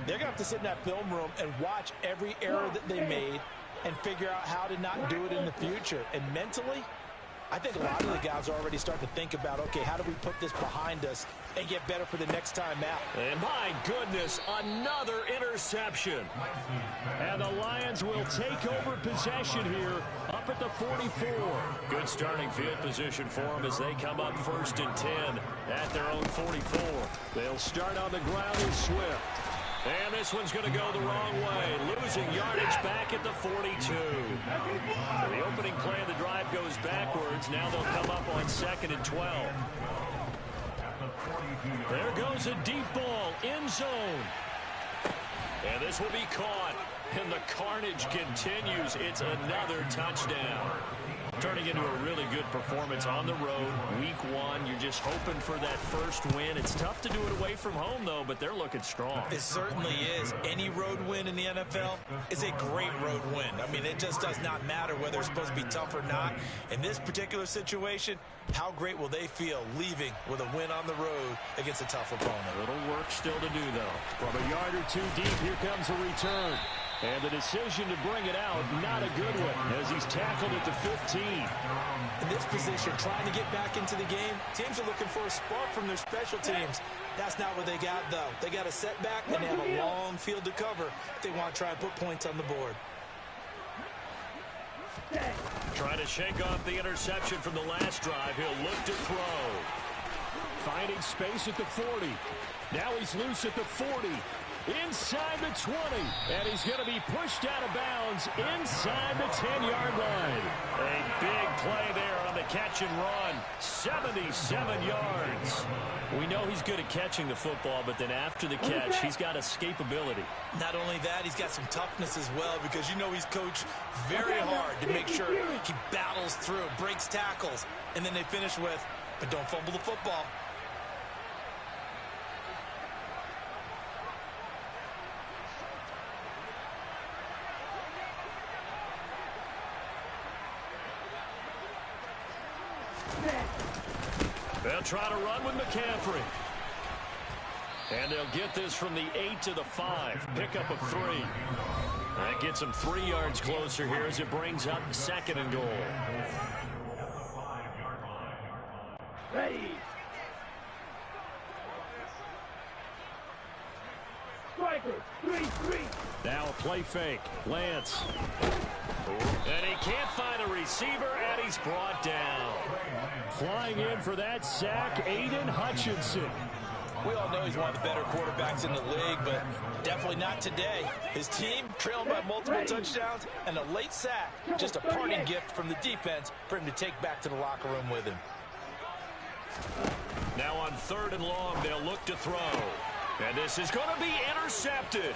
they're going to have to sit in that film room and watch every error that they made and figure out how to not do it in the future. And mentally, I think a lot of the guys are already starting to think about, okay, how do we put this behind us and get better for the next time out? And my goodness, another interception. And the Lions will take over possession here up at the 44. Good starting field position for them as they come up 1st and 10 at their own 44. They'll start on the ground with Swift. And this one's going to go the wrong way, losing yardage back at the 42. So the opening play of the drive goes backwards. Now they'll come up on 2nd and 12. There goes a deep ball, end zone. And this will be caught. And the carnage continues. It's another touchdown. Turning into a really good performance on the road. Week 1, you're just hoping for that first win. It's tough to do it away from home, though, but they're looking strong. It certainly is. Any road win in the NFL is a great road win. I mean, it just does not matter whether it's supposed to be tough or not. In this particular situation, how great will they feel leaving with a win on the road against a tough opponent? A little work still to do, though. From a yard or 2 deep, here comes a return. And the decision to bring it out, not a good one, as he's tackled at the 15. In this position, trying to get back into the game, teams are looking for a spark from their special teams. That's not what they got, though. They got a setback, and they have a long field to cover if they want to try and put points on the board. Trying to shake off the interception from the last drive. He'll look to throw. Finding space at the 40. Now he's loose at the 40. Inside the 20, and he's going to be pushed out of bounds inside the 10-yard line. A big play there on the catch and run, 77 yards. We know he's good at catching the football, but then after the catch, he's got escapability. Not only that, he's got some toughness as well, because you know he's coached very hard to make sure he battles through, breaks tackles, and then they finish with, but don't fumble the football. They'll try to run with McCaffrey. And they'll get this from the 8 to the 5. Pickup of 3. That gets them 3 yards closer here as it brings up 2nd and goal. Ready. Strikers, 3-3. Now a play fake. Lance. And he can't find a receiver, and he's brought down. Flying in for that sack, Aiden Hutchinson. We all know he's one of the better quarterbacks in the league, but definitely not today. His team trailed by multiple touchdowns, and a late sack, just a parting gift from the defense for him to take back to the locker room with him. Now on 3rd and long, they'll look to throw. And this is going to be intercepted.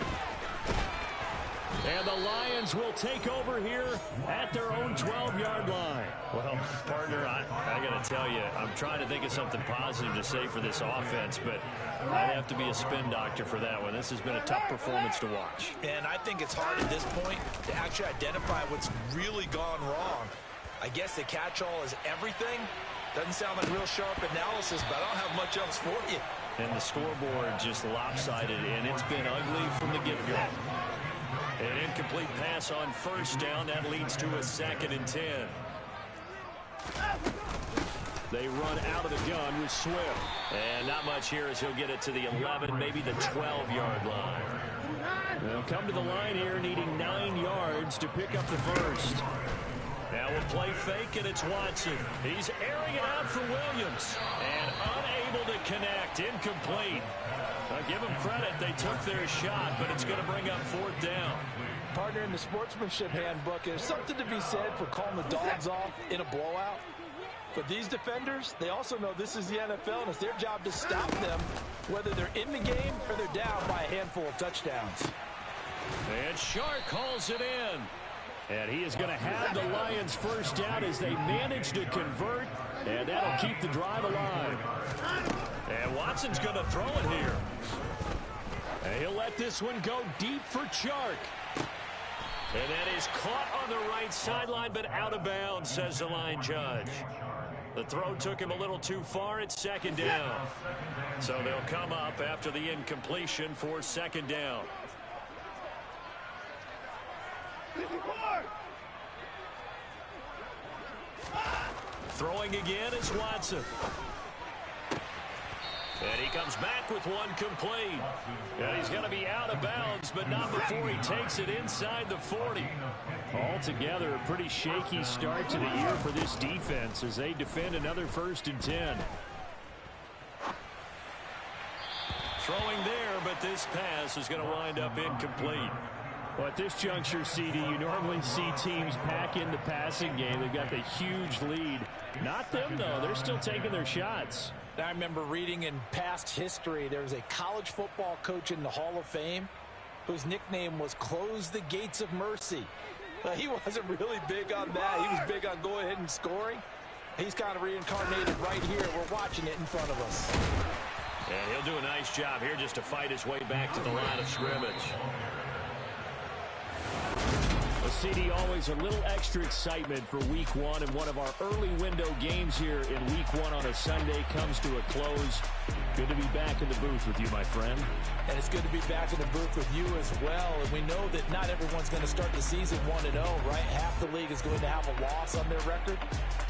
And the Lions will take over here at their own 12-yard line. Well, partner, I got to tell you, I'm trying to think of something positive to say for this offense, but I'd have to be a spin doctor for that one. This has been a tough performance to watch. And I think it's hard at this point to actually identify what's really gone wrong. I guess the catch-all is everything. Doesn't sound like real sharp analysis, but I don't have much else for you. And the scoreboard just lopsided, and it's been ugly from the get-go. An incomplete pass on 1st down. That leads to a 2nd and 10. They run out of the gun with Swift. And not much here as he'll get it to the 11, maybe the 12-yard line. They'll come to the line here needing 9 yards to pick up the first. Now we'll play fake, and it's Watson. He's airing it out for Williams. And unable to connect. Incomplete. Give them credit. They took their shot, but it's going to bring up 4th down. Partner, in the sportsmanship handbook, there's something to be said for calling the dogs off in a blowout. But these defenders, they also know this is the NFL, and it's their job to stop them, whether they're in the game or they're down by a handful of touchdowns. And Shark calls it in. And he is going to have the Lions first down as they manage to convert, and that'll keep the drive alive. And Watson's going to throw it here. And he'll let this one go deep for Chark. And that is caught on the right sideline, but out of bounds, says the line judge. The throw took him a little too far. It's 2nd down. So they'll come up after the incompletion for 2nd down. Throwing again is Watson. And he comes back with one complete. And he's going to be out of bounds, but not before he takes it inside the 40. Altogether, a pretty shaky start to the year for this defense as they defend another 1st and 10. Throwing there, but this pass is going to wind up incomplete. Well, at this juncture, CD, you normally see teams pack in the passing game. They've got the huge lead. Not them, though. They're still taking their shots. I remember reading in past history, there was a college football coach in the Hall of Fame whose nickname was Close the Gates of Mercy. He wasn't really big on that. He was big on going ahead and scoring. He's kind of reincarnated right here. We're watching it in front of us. And he'll do a nice job here just to fight his way back to the line of scrimmage. CD, always a little extra excitement for Week 1, and one of our early window games here in Week 1 on a Sunday comes to a close. Good to be back in the booth with you, my friend. And it's good to be back in the booth with you as well. And we know that not everyone's going to start the season 1-0, right? Half the league is going to have a loss on their record.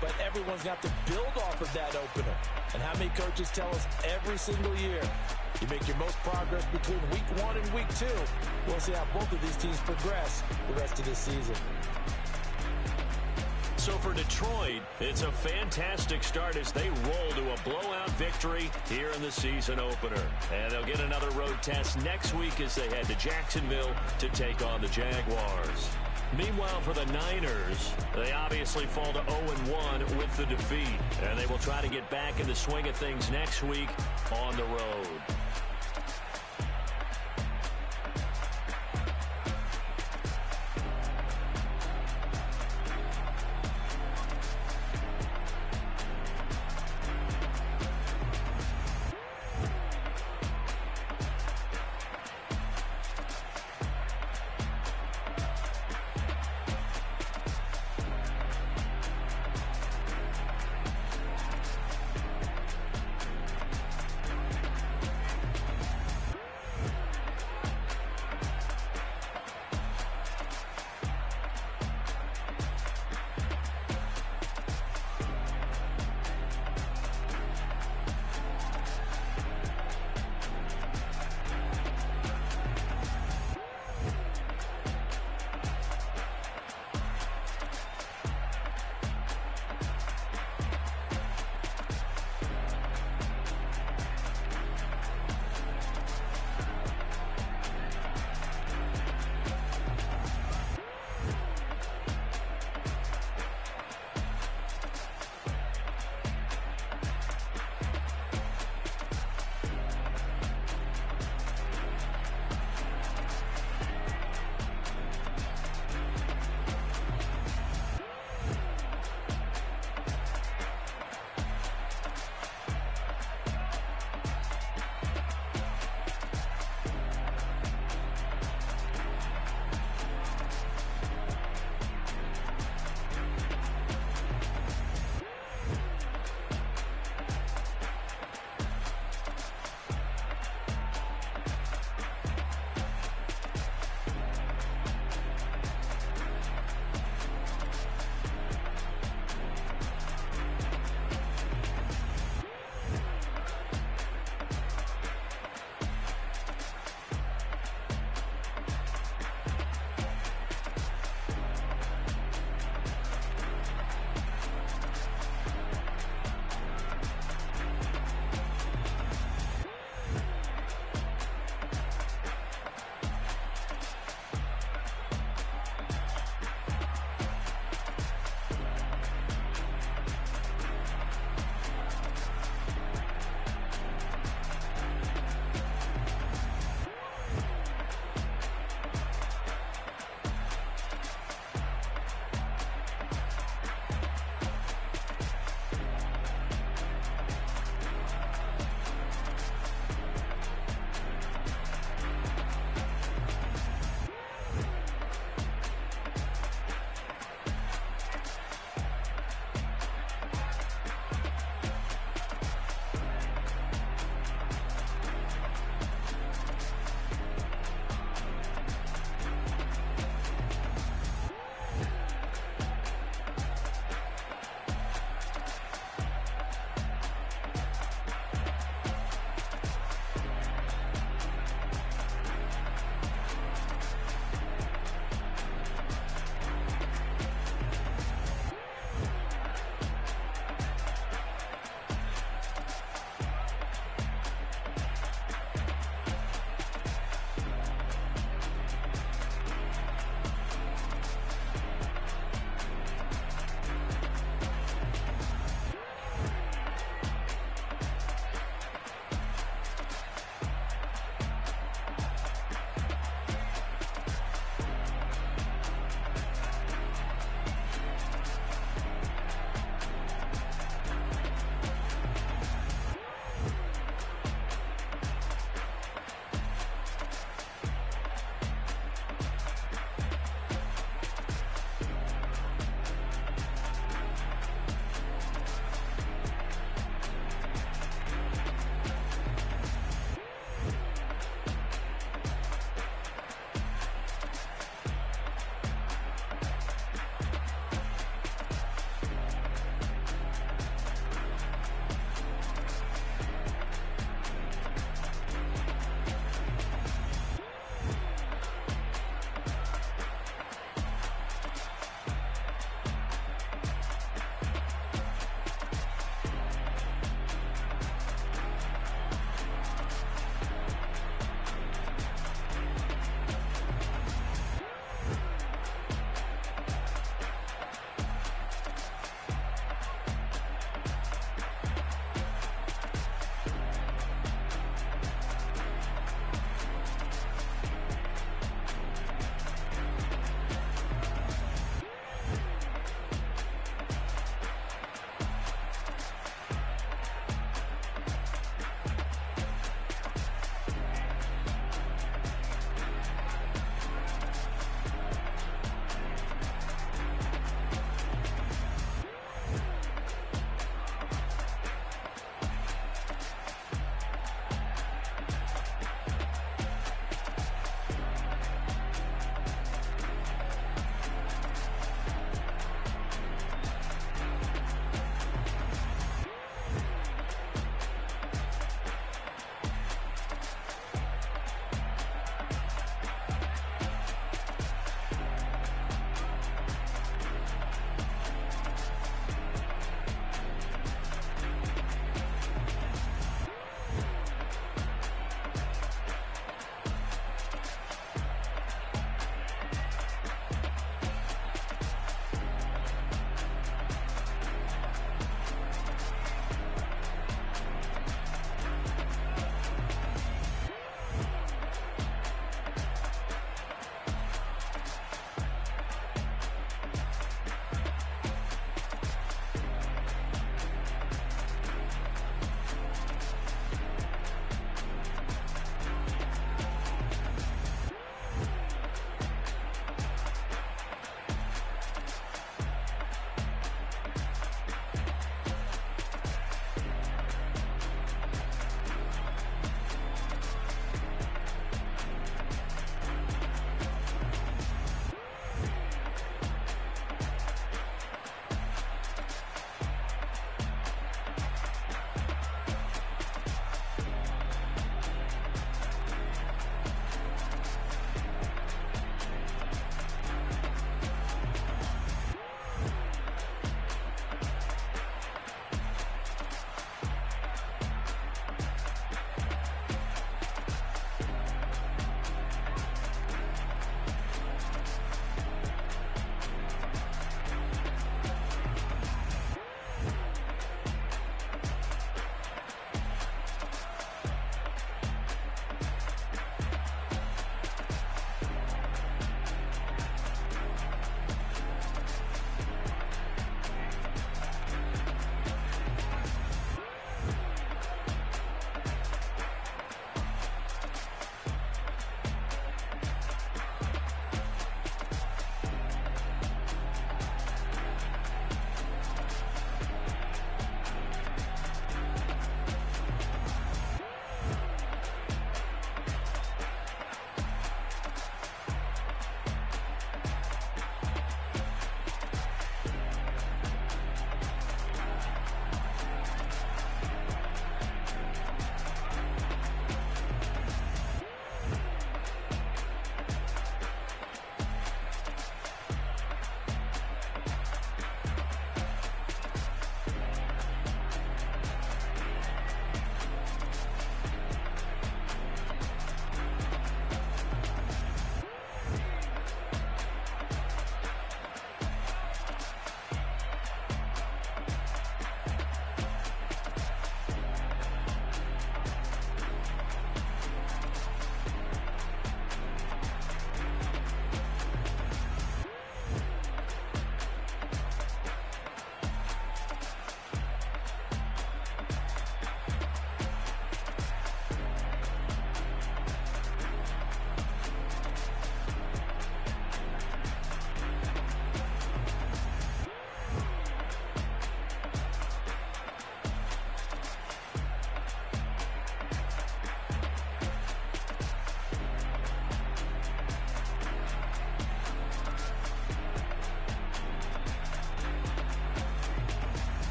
But everyone's got to build off of that opener. And how many coaches tell us every single year, you make your most progress between Week 1 and Week 2. We'll see how both of these teams progress the rest of this season. So for Detroit, it's a fantastic start as they roll to a blowout victory here in the season opener. And they'll get another road test next week as they head to Jacksonville to take on the Jaguars. Meanwhile, for the Niners, they obviously fall to 0-1 with the defeat. And they will try to get back in the swing of things next week on the road.